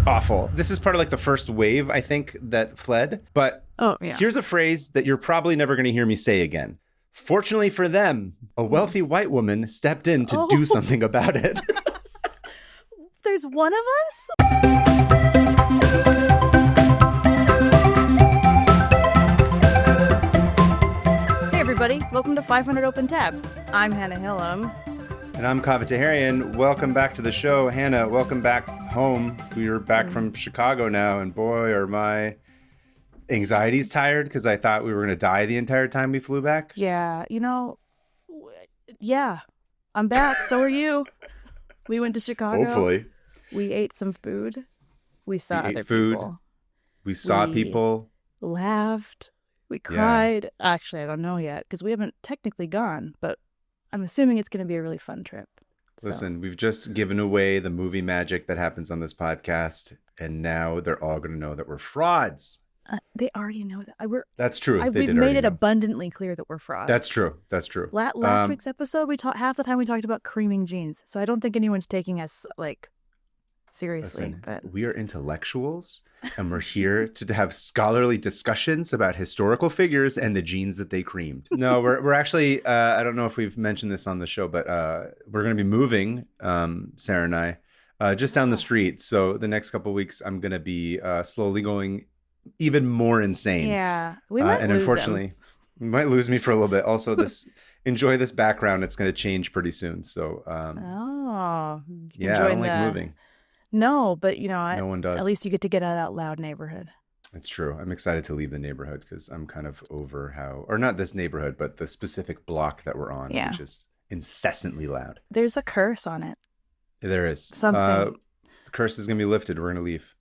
awful. This is part of like the first wave, I think, that fled. But here's a phrase that you're probably never going to hear me say again. Fortunately for them, a wealthy white woman stepped in to do something about it. There's one of us? Hey everybody, welcome to 500 Open Tabs. I'm Hannah Hillam. And I'm Kaveh Taherian. Welcome back to the show. Hannah, welcome back home. We are back from Chicago now, and boy, are my anxieties tired because I thought we were going to die the entire time we flew back. Yeah, I'm back. So are you. We went to Chicago. Hopefully. We ate some food. We saw other food. people. We saw people. Laughed. We cried. Yeah. Actually, I don't know yet because we haven't technically gone, but I'm assuming it's going to be a really fun trip. Listen, we've just given away the movie magic that happens on this podcast, and now they're all going to know that we're frauds. They already know that. That's true. We've made it abundantly clear that we're frauds. That's true. Last week's episode, half the time we talked about creaming jeans, so I don't think anyone's taking us seriously. Listen, but we are intellectuals, and we're here to have scholarly discussions about historical figures and the jeans that they creamed. No, we're actually, I don't know if we've mentioned this on the show, but we're going to be moving, Sarah and I, just down the street. So the next couple of weeks, I'm going to be slowly going even more insane. Yeah, we might and lose unfortunately, you might lose me for a little bit. Also, enjoy this background. It's going to change pretty soon. So, I don't like moving. No, but no one does. At least you get to get out of that loud neighborhood. It's true. I'm excited to leave the neighborhood because I'm kind of over or not this neighborhood, but the specific block that we're on, which is incessantly loud. There's a curse on it. There is. Something. The curse is going to be lifted. We're going to leave.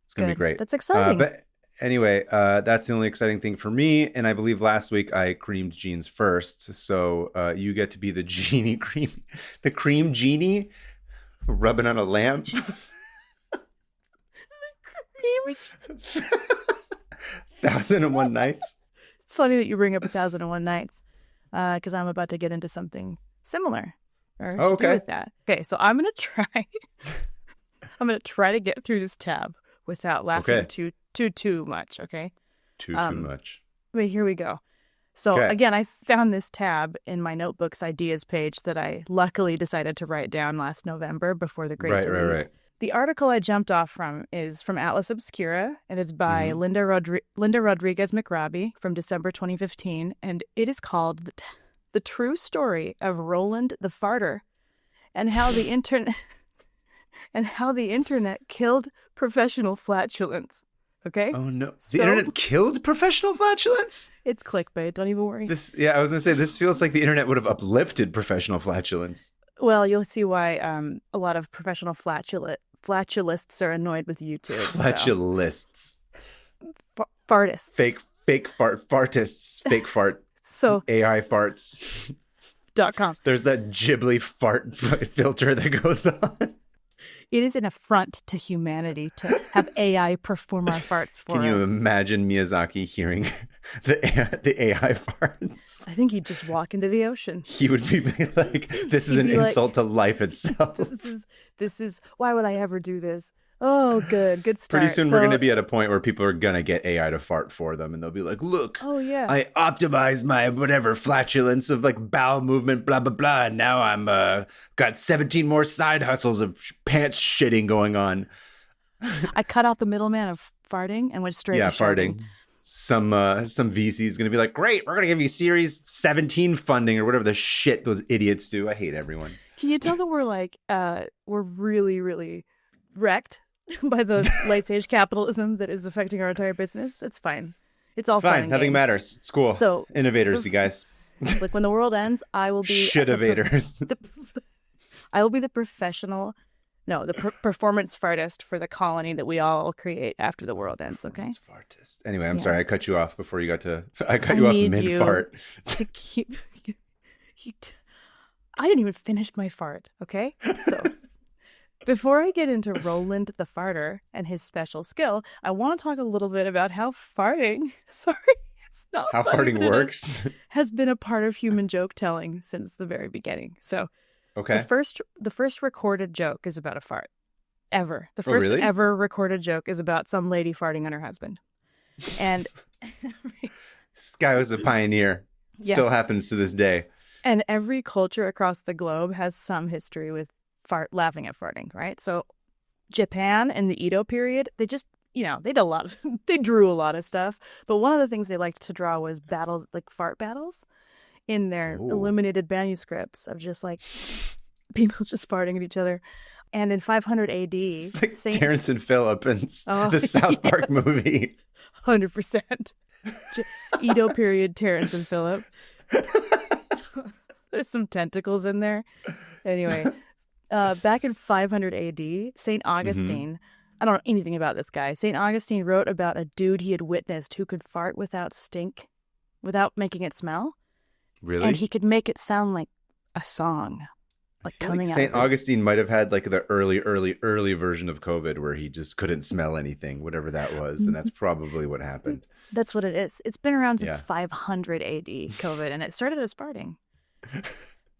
It's going to be great. That's exciting. But anyway, that's the only exciting thing for me. And I believe last week I creamed jeans first. So you get to be the the cream genie rubbing on a lamp. 1001 Nights. It's funny that you bring up 1001 Nights because I'm about to get into something similar to do with that. Okay, so I'm gonna try to get through this tab without laughing too much. Okay, too much. Wait, here we go. So again, I found this tab in my notebook's ideas page that I luckily decided to write down last November before the Great Delete. Right. The article I jumped off from is from Atlas Obscura, and it's by Linda Rodriguez McRobbie from December 2015, and it is called "The True Story of Roland the Farter and How the Internet Killed Professional Flatulence." Okay. Oh no! The internet killed professional flatulence? It's clickbait. Don't even worry. I was gonna say this feels like the internet would have uplifted professional flatulence. Well, you'll see why a lot of professional flatulists are annoyed with YouTube. Flatulists. Fartists. Fake fartists. Fake fart. So AI farts. .com. There's that Ghibli fart filter that goes on. It is an affront to humanity to have AI perform our farts for us. Can you imagine Miyazaki hearing the AI farts? I think he'd just walk into the ocean. He would be like, this is an insult to life itself. This is, why would I ever do this? Oh, good start. Pretty soon we're going to be at a point where people are going to get AI to fart for them, and they'll be like, look, I optimized my whatever flatulence of bowel movement, blah, blah, blah, and now I'm got 17 more side hustles of pants shitting going on. I cut out the middleman of farting and went straight to farting. Some VC is going to be like, great, we're going to give you Series 17 funding or whatever the shit those idiots do. I hate everyone. Can you tell that we're really, really wrecked by the late stage capitalism that is affecting our entire business? It's fine. It's fine. Nothing matters. It's cool. So innovators, you guys. Like when the world ends, I will be shit-ovators. I will be the performance fartist for the colony that we all create after the world ends. Okay. Fartist. Anyway, I'm sorry I cut you off before you got to. I cut you off mid fart. To keep. I didn't even finish my fart. Okay. So. Before I get into Roland the Farter and his special skill, I want to talk a little bit about how farting, it's not how funny, farting works, has been a part of human joke telling since the very beginning. So, the first recorded joke is about a fart. ever. The Oh, first really? ever recorded joke is about some lady farting on her husband. And This guy was a pioneer. Yeah. Still happens to this day. and every culture across the globe has some history with laughing at farting, right? So Japan in the Edo period, they just, they did a lot. They drew a lot of stuff. But one of the things they liked to draw was battles, like fart battles in their illuminated manuscripts of just like people just farting at each other. And in 500 AD, It's like Terrence and Phillip and the South Park movie. 100%. Edo period Terrence and Phillip. There's some tentacles in there. Anyway, back in 500 AD, St. Augustine, I don't know anything about this guy. St. Augustine wrote about a dude he had witnessed who could fart without stink, without making it smell. Really? And he could make it sound like a song. Like coming out. St. Augustine might have had like the early version of COVID where he just couldn't smell anything, whatever that was. And that's probably what happened. That's what it is. It's been around since 500 AD, COVID, and it started as farting.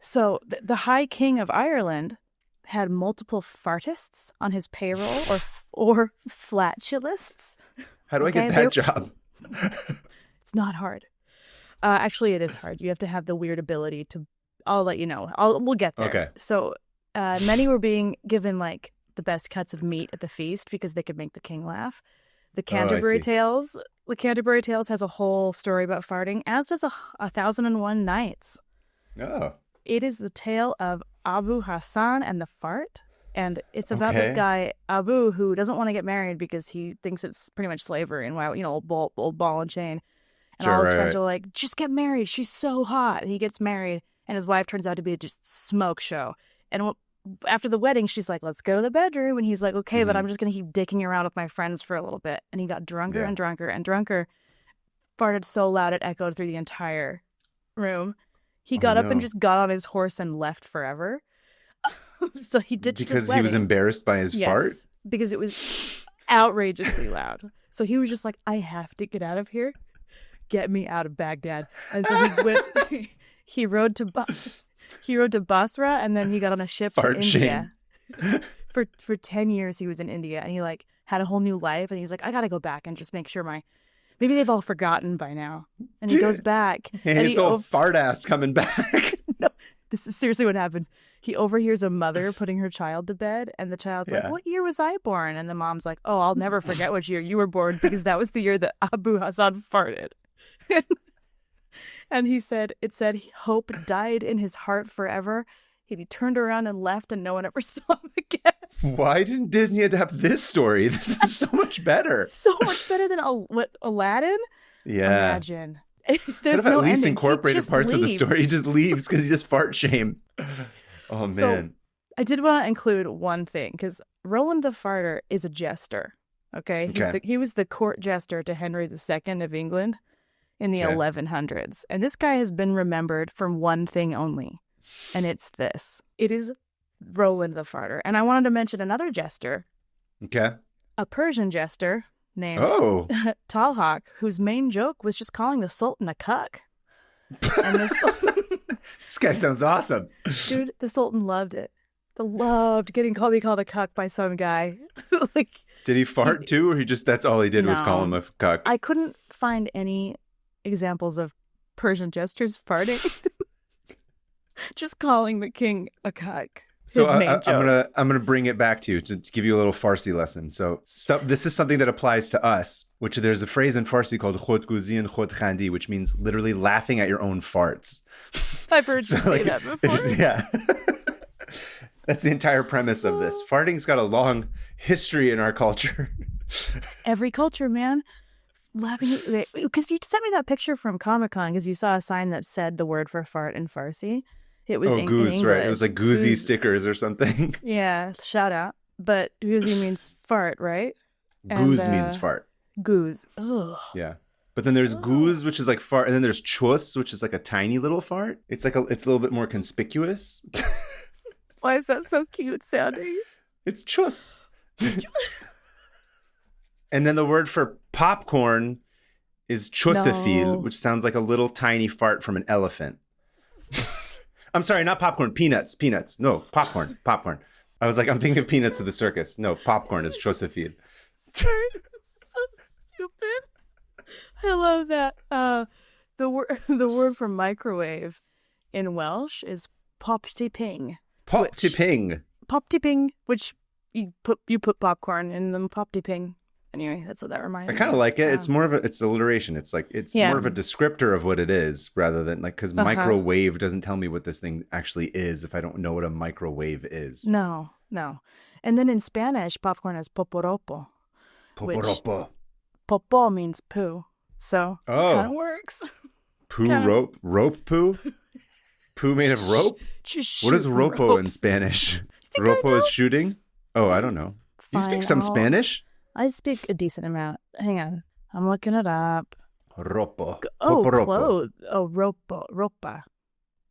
So the High King of Ireland had multiple fartists on his payroll or flatulists. How do I get that job? It's not hard. Actually, it is hard. You have to have the weird ability to... I'll let you know. We'll get there. Okay. So many were being given like the best cuts of meat at the feast because they could make the king laugh. The Canterbury Tales. The Canterbury Tales has a whole story about farting, as does 1001 Nights. Oh. It is the tale of Abu Hassan and the fart. And it's about this guy, Abu, who doesn't want to get married because he thinks it's pretty much slavery and, old ball and chain. And all his friends are like, just get married. She's so hot. And he gets married. And his wife turns out to be just smoke show. And after the wedding, she's like, let's go to the bedroom. And he's like, okay, but I'm just going to keep dicking around with my friends for a little bit. And he got drunker and drunker and drunker. Farted so loud it echoed through the entire room. He got up and just got on his horse and left forever. So he ditched his wedding. Because he was embarrassed by his fart? Because it was outrageously loud. So he was just like, I have to get out of here. Get me out of Baghdad. And so he went... He rode to Basra, and then he got on a ship to India. For 10 years, he was in India, and he had a whole new life. And he's like, I got to go back and just make sure maybe they've all forgotten by now. And he goes back. And it's old fart ass coming back. No, this is seriously what happens. He overhears a mother putting her child to bed, and the child's like, what year was I born? And the mom's like, oh, I'll never forget which year you were born, because that was the year that Abu Hassan farted. And it said hope died in his heart forever. He turned around and left, and no one ever saw him again. Why didn't Disney adapt this story? This is so much better. So much better than Aladdin? Yeah. Imagine. There's at least incorporated parts of the story. He just leaves because he just fart shame. Oh, man. So, I did want to include one thing, because Roland the Farter is a jester. Okay? He was the court jester to Henry II of England in the 1100s. And this guy has been remembered for one thing only. And it's this. It is Roland the Farter. And I wanted to mention another jester. Okay. A Persian jester named Talhak, whose main joke was just calling the Sultan a cuck. And this guy sounds awesome. Dude, the Sultan loved it. Loved getting called a cuck by some guy. Did he fart too, or that's all he did was call him a cuck? I couldn't find any examples of Persian jesters farting. Just calling the king a cuck. So I'm gonna bring it back to you to give you a little Farsi lesson. So this is something that applies to us, which there's a phrase in Farsi called khod guzi and khod khandi, which means literally laughing at your own farts. I've heard you say that before. Yeah. That's the entire premise of this. Farting's got a long history in our culture. Every culture, man. Laughing, because you sent me that picture from Comic-Con because you saw a sign that said the word for fart in Farsi. It was goose, right? It was like goozy stickers or something. Yeah, shout out. But goozy means fart, right? Goose means fart. Goose. Ugh. Yeah. But then there's goose, which is like fart, and then there's chus, which is like a tiny little fart. It's a little bit more conspicuous. Why is that so cute sounding? It's chus. And then the word for popcorn is chusafil, which sounds like a little tiny fart from an elephant. I'm sorry, not popcorn, peanuts. No, popcorn. I was like, I'm thinking of Peanuts of the Circus. No, popcorn is Josephine. Sorry, so stupid. I love that. The word for microwave in Welsh is pop-ti-ping. Pop-ti-ping. Pop-ti-ping, which you put popcorn in the pop-ti-ping. Anyway, that's what that reminds me. I kind of like it. It's more of it's alliteration. It's like more of a descriptor of what it is rather than like because microwave doesn't tell me what this thing actually is if I don't know what a microwave is. No. And then in Spanish, popcorn is poporopo. Poporopo. Popo means poo, so it kind of works. Poo rope poo. Poo made of rope. What is ropo in Spanish? Ropo is shooting. Oh, I don't know. You speak some Spanish? I speak a decent amount. Hang on. I'm looking it up. Ropo. Oh, clothes. Oh, ropa.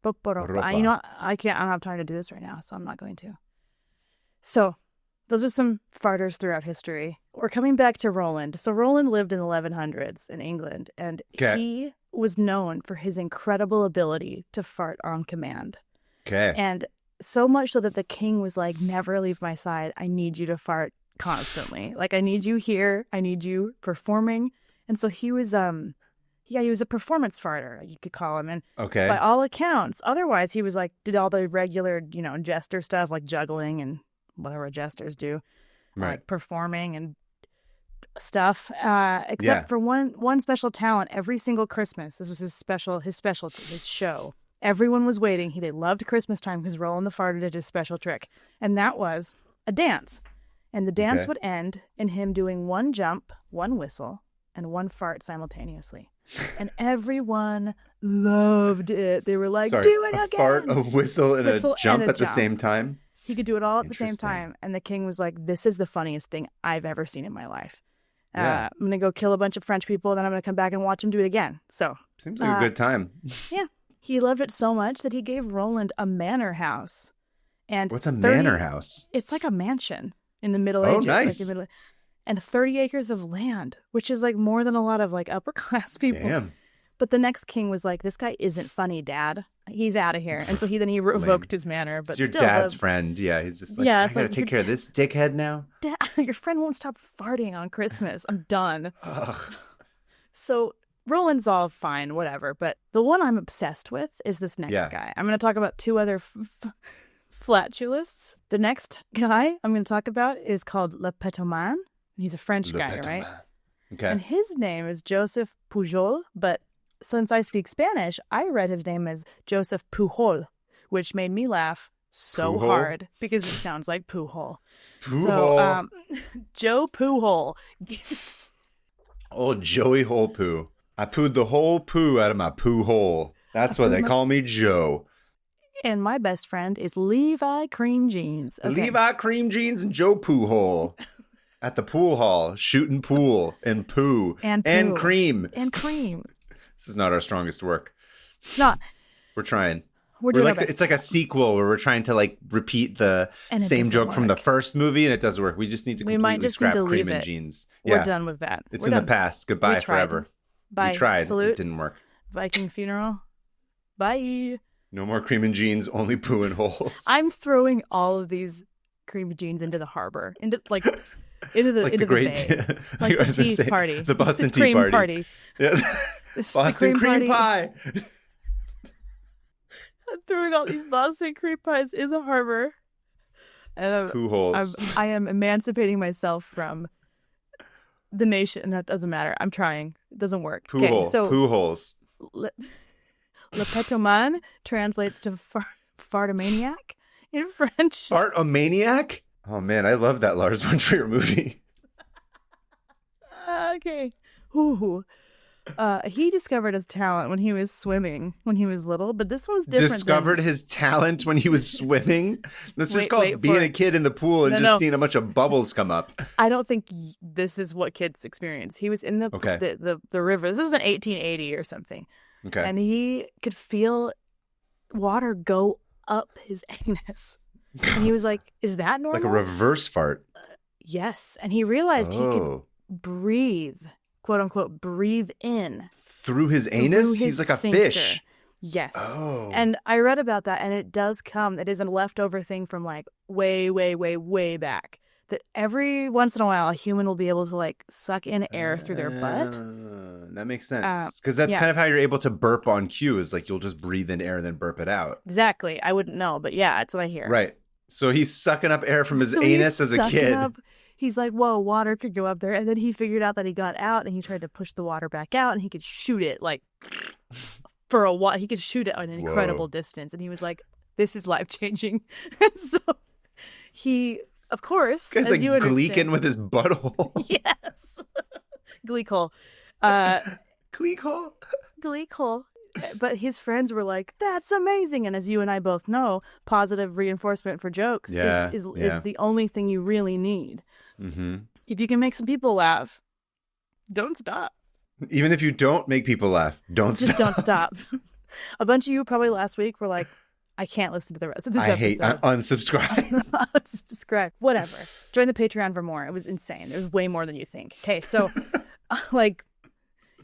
Poporopa. I don't have time to do this right now, so I'm not going to. So, those are some farters throughout history. We're coming back to Roland. So, Roland lived in the 1100s in England, and he was known for his incredible ability to fart on command. Okay. And so much so that the king was like, never leave my side. I need you to fart constantly. Like, I need you here. I need you performing. And so he was he was a performance farter, you could call him. And by all accounts, otherwise he was like, did all the regular, jester stuff like juggling and whatever jesters do, like performing and stuff, except for one special talent. Every single Christmas, this was his specialty, his show. Everyone was waiting. They loved Christmas time because Roland the Farter did his special trick. And that was a dance. And the dance would end in him doing one jump, one whistle, and one fart simultaneously. And everyone loved it. They were like, do it again. A fart, a whistle, and a jump at the same time? He could do it all at the same time. And the king was like, this is the funniest thing I've ever seen in my life. I'm going to go kill a bunch of French people, then I'm going to come back and watch him do it again. So seems like a good time. Yeah. He loved it so much that he gave Roland a manor house. And what's a manor house? It's like a mansion in the Middle Ages. Oh, nice. And 30 acres of land, which is like more than a lot of like upper class people. Damn. But the next king was like, this guy isn't funny, Dad. He's out of here. And so he revoked his manor. But it's your dad's friend. Yeah, he's just like, I gotta take care of this dickhead now. Dad, your friend won't stop farting on Christmas. I'm done. Ugh. So Roland's all fine, whatever. But the one I'm obsessed with is this next guy. I'm going to talk about two other flatulists. The next guy I'm going to talk about is called Le Petoman. He's a French guy, right? Okay. And his name is Joseph Pujol, but since I speak Spanish, I read his name as Joseph Pujol, which made me laugh so hard because it sounds like Pujol. So, Joe Pujol. Oh, Joey Hole Poo. I pooed the whole poo out of my poo hole. That's why they call me Joe. And my best friend is Levi Cream Jeans. Okay. Levi Cream Jeans and Joe Poo Hole. At the pool hall, shooting pool and poo. And cream. And cream. This is not our strongest work. It's not. We're trying. We're doing like it's like a sequel where we're trying to like repeat the same joke from the first movie, and it doesn't work. We just need to completely scrap Cream and Jeans. We're done with that. It's in the past. Goodbye forever. Bye. We tried. Salute. It didn't work. Viking funeral. Bye. No more Cream and Jeans. Only poo and holes. I'm throwing all of these Cream and Jeans into the harbor. Into the great bay. Like the tea party. The Boston Tea party. Yeah. Boston cream pie. I'm throwing all these Boston cream pies in the harbor. And poo holes. I am emancipating myself from the nation. That doesn't matter. I'm trying. It doesn't work. Poo hole. So poo holes. Le Petoman translates to fartomaniac in French. Fartomaniac? Oh man, I love that Lars von Trier movie. Okay. Ooh. He discovered his talent when he was swimming when he was little, but this one's different. Discovered his talent when he was swimming? That's just called being a kid in the pool and just seeing a bunch of bubbles come up. I don't think this is what kids experience. He was in the river. This was in 1880 or something. Okay. And he could feel water go up his anus. And he was like, is that normal? Like a reverse fart. Yes. And he realized he could breathe, quote unquote, breathe in. Through his anus? He's like a fish. Yes. Oh. And I read about that, and it does come. It is a leftover thing from like way, way, way, way back. That every once in a while, a human will be able to like suck in air through their butt. That makes sense. Because that's yeah. kind of how you're able to burp on cue, is like you'll just breathe in air and then burp it out. Exactly. I wouldn't know, but yeah, that's what I hear. Right. So he's sucking up air from his anus as a kid. He's like, whoa, water could go up there. And then he figured out that he got out, and he tried to push the water back out, and he could shoot it like for a while. He could shoot it an incredible distance. And he was like, this is life-changing. And so he, of course, this guy's as like you understand, gleeking with his butthole. Yes. Gleekhole. Gleekhole? Gleekhole. But his friends were like, that's amazing. And as you and I both know, positive reinforcement for jokes is the only thing you really need. Mm-hmm. If you can make some people laugh, don't stop. Even if you don't make people laugh, Just don't stop. A bunch of you probably last week were like, I can't listen to the rest of this episode. Unsubscribe. Unsubscribe. Whatever. Join the Patreon for more. It was insane. There's way more than you think. Okay, so like,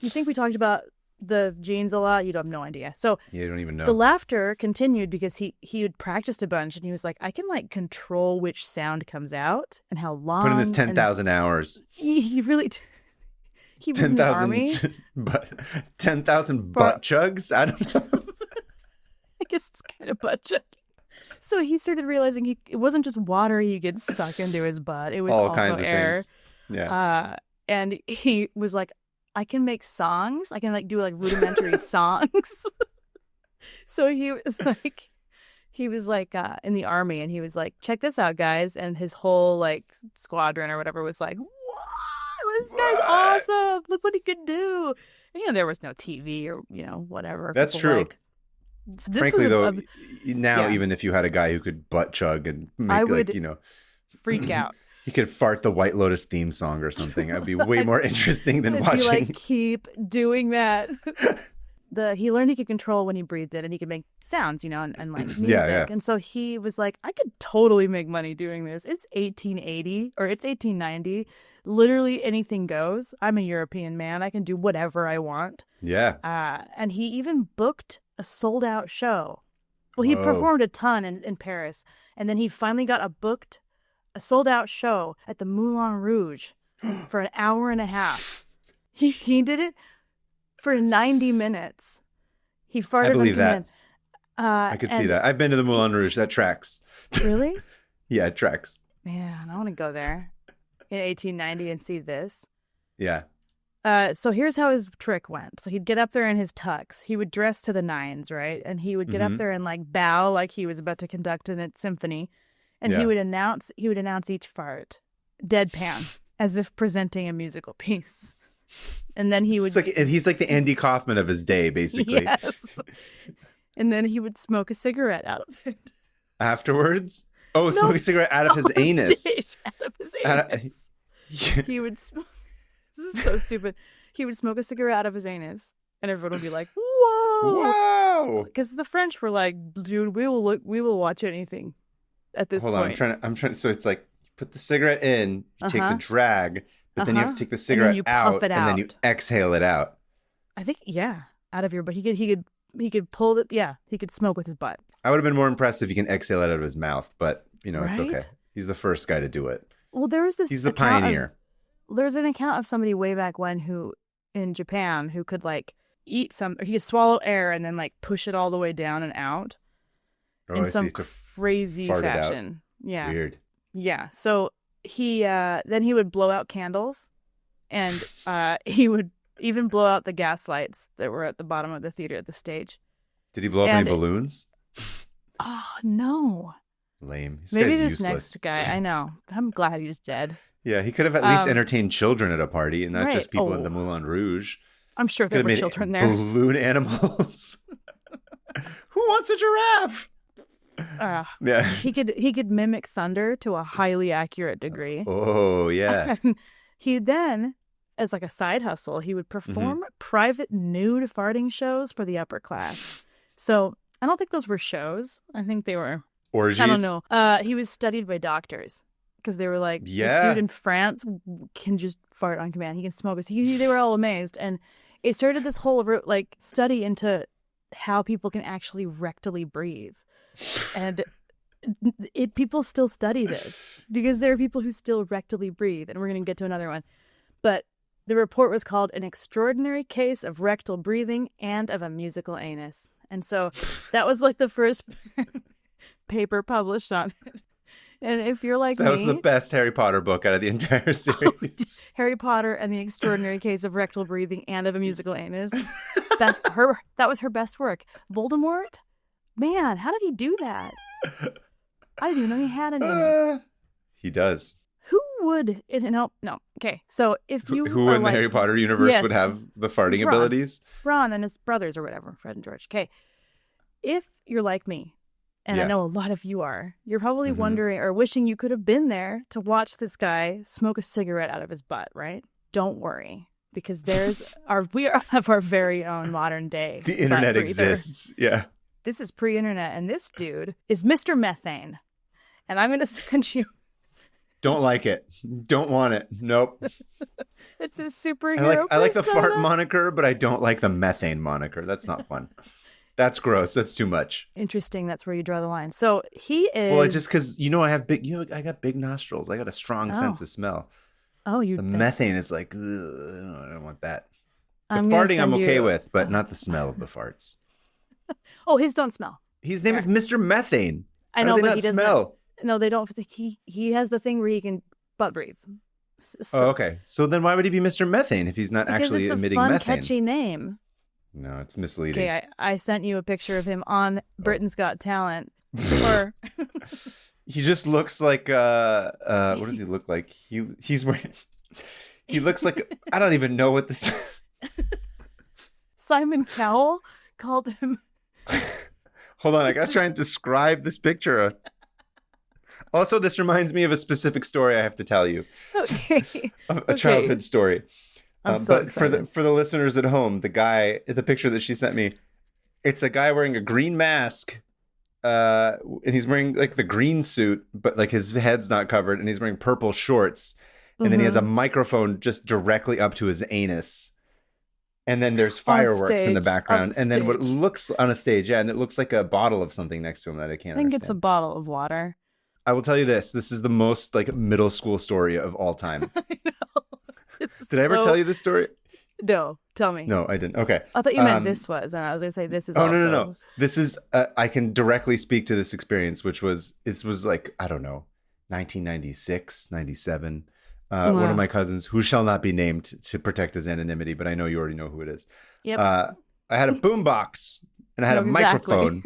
you think we talked about the genes a lot? You have no idea. So you don't even know. The laughter continued because he had practiced a bunch, and he was like, I can like control which sound comes out and how long. Put in this 10,000 hours. He really. He was in the army. 10,000 butt chugs? I don't know. I guess it's kind of butt chugging. So he started realizing it wasn't just water he could suck into his butt. It was all also kinds of air. things. Yeah. And he was like, I can make songs. I can like do like rudimentary songs. So he was like in the army, and he was like, check this out, guys. And his whole like squadron or whatever was like, what? This guy's awesome. Look what he could do. And, there was no TV or, whatever. That's true. So frankly, though, even if you had a guy who could butt chug and make freak out. He could fart the White Lotus theme song or something. That'd be way more interesting than watching. Be like, keep doing that. He learned he could control when he breathed it, and he could make sounds, and like music. Yeah. And so he was like, I could totally make money doing this. It's 1880 or it's 1890. Literally anything goes. I'm a European man. I can do whatever I want. Yeah. And he even booked a sold-out show. Well, he performed a ton in Paris, and then he finally got a sold-out show at the Moulin Rouge for an hour and a half. He did it for 90 minutes. He farted. I believe that. I could see that. I've been to the Moulin Rouge. That tracks. Really? Yeah, it tracks. Man, I want to go there in 1890 and see this. Yeah. So here's how his trick went. So he'd get up there in his tux. He would dress to the nines, right? And he would get up there and like bow like he was about to conduct a symphony. And he would announce each fart deadpan, as if presenting a musical piece. And then he would he's like the Andy Kaufman of his day, basically. Yes. And then he would smoke a cigarette out of it. Afterwards? Oh, smoke a cigarette out of his anus. Out of his anus. He would smoke. This is so stupid. He would smoke a cigarette out of his anus, and everyone would be like, "Whoa!" Wow. Because the French were like, "Dude, we will watch anything." At this point, I'm trying. So it's like, you put the cigarette in, you take the drag, but then you have to take the cigarette out, and then you exhale it out. I think, out of your butt. He could pull it. Yeah, he could smoke with his butt. I would have been more impressed if he can exhale it out of his mouth, but it's Right? okay. He's the first guy to do it. Well, there was this. He's the pioneer. There's an account of somebody way back when in Japan who could like eat he could swallow air and then like push it all the way down and out in some crazy fashion. Yeah. Weird. Yeah. So he then he would blow out candles, and he would even blow out the gas lights that were at the bottom of the theater at the stage. Did he blow up any balloons? Oh no. Lame. Maybe guy's this useless. next guy. I know. I'm glad he's dead. Yeah, he could have at least entertained children at a party and not just people in the Moulin Rouge. I'm sure there were children there. Balloon animals. Who wants a giraffe? Yeah. He could mimic thunder to a highly accurate degree. Oh, yeah. And he then, as like a side hustle, he would perform private nude farting shows for the upper class. So I don't think those were shows. I think they were orgies. I don't know. He was studied by doctors because they were like, this dude in France can just fart on command. He can smoke us. They were all amazed, and it started this whole like study into how people can actually rectally breathe. And people still study this because there are people who still rectally breathe. And we're going to get to another one. But the report was called An Extraordinary Case of Rectal Breathing and of a Musical Anus. And so that was like the first paper published on it. And if you're like that was the best Harry Potter book out of the entire series. Harry Potter and the Extraordinary Case of Rectal Breathing and of a Musical Anus. That was her best work. Voldemort? Man, how did he do that? I didn't even know he had an anus. He does. Who would it no. Okay. So if you who in the Harry Potter universe would have the farting abilities? Ron and his brothers or whatever, Fred and George. Okay. If you're like me, and I know a lot of you are, you're probably wondering or wishing you could have been there to watch this guy smoke a cigarette out of his butt, right? Don't worry, because we have our very own modern day. The internet exists. Yeah. This is pre-internet, and this dude is Mr. Methane. And I'm going to send you. Don't like it. Don't want it. Nope. It's a superhero. I like the fart moniker, but I don't like the methane moniker. That's not fun. That's gross. That's too much. Interesting. That's where you draw the line. So he is. Well, just because I have I got big nostrils. I got a strong sense of smell. Oh, the methane is like, I don't want that. The farting I'm okay with, but not the smell of the farts. Oh, his don't smell. His name is Mr. Methane. I know, but he not doesn't smell. No, they don't. He has the thing where he can butt breathe. So, okay. So then why would he be Mr. Methane if he's not actually emitting methane? It's a fun, catchy name. No, it's misleading. Okay, I sent you a picture of him on Britain's Got Talent. He just looks like what does he look like? He's wearing. He looks like I don't even know what this. Simon Cowell called him. Hold on, I gotta try and describe this picture. Also, this reminds me of a specific story I have to tell you. Okay. A childhood story. I'm so excited. For the listeners at home, the picture that she sent me, it's a guy wearing a green mask, and he's wearing like the green suit, but like his head's not covered, and he's wearing purple shorts, and then he has a microphone just directly up to his anus. And then there's fireworks in the background. And then what looks on a stage, and it looks like a bottle of something next to him that I can't understand. It's a bottle of water. I will tell you this. This is the most like middle school story of all time. I know. Did I ever tell you this story? No. Tell me. No, I didn't. Okay. I thought you meant this was. And I was going to say this is No. This is, I can directly speak to this experience, which was, it was like, I don't know, 1996, 97. One of my cousins, who shall not be named to protect his anonymity, but I know you already know who it is. Yep. I had a boombox and I had a microphone.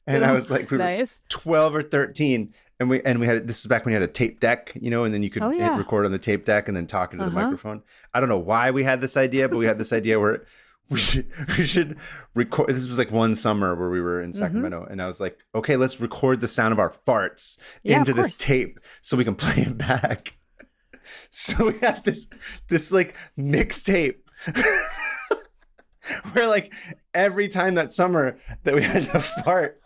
And I was like, we were 12 or 13. And we had, this is back when you had a tape deck, and then you could hit record on the tape deck and then talk into the microphone. I don't know why we had this idea, but we had this idea where we should record. This was like one summer where we were in Sacramento, and I was like, okay, let's record the sound of our farts into this tape so we can play it back. So we had this like mixtape where like every time that summer that we had to fart,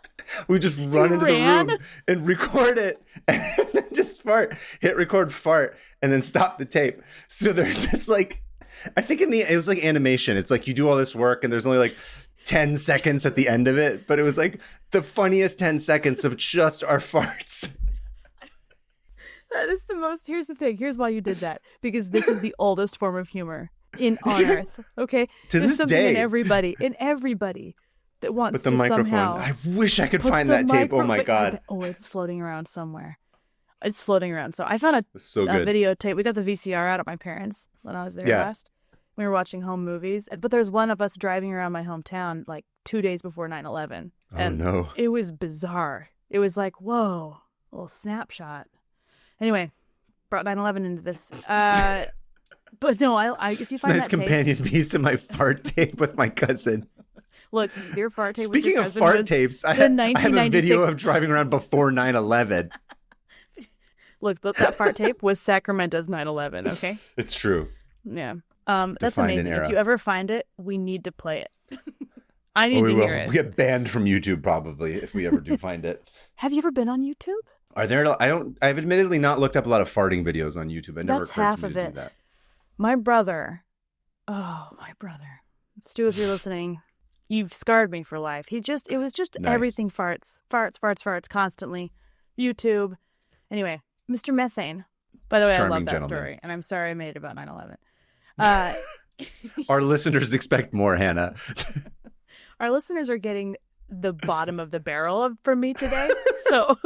we just run into the room and record it and then just fart, hit record, fart, and then stop the tape. So there's this like, I think it was like animation. It's like you do all this work and there's only like 10 seconds at the end of it, but it was like the funniest 10 seconds of just our farts. That is the most. Here's the thing. Here's why you did that. Because this is the oldest form of humor on Earth. Okay? There's something day. in everybody that wants with the to microphone. somehow I wish I could find that tape. Oh my God. Oh, it's floating around somewhere. It's floating around. So I found a good. videotape. We got the VCR out at my parents' when I was there last. We were watching home movies. But there's one of us driving around my hometown like 2 days before 9/11. And no. It was bizarre. It was like, whoa, a little snapshot. Anyway, brought 9/11 into this. But no, if you find nice that companion piece to my fart tape with my cousin. Look, your fart tape. Speaking of fart tapes, I have a video of driving around before 9/11. Look, that fart tape was Sacramento's 9/11. Okay, it's true. Yeah, that's amazing. If you ever find it, we need to play it. I need to hear it. We get banned from YouTube probably if we ever do find it. Have you ever been on YouTube? Are there? I've admittedly not looked up a lot of farting videos on YouTube. It never occurred to me to do that. My brother. Stu, if you're listening, you've scarred me for life. It was just Nice. Everything farts constantly. YouTube. Anyway, Mr. Methane. By the way, I love Charming that gentleman. story. And I'm sorry I made it about 9/11. Our listeners expect more, Hannah. Our listeners are getting the bottom of the barrel from me today. So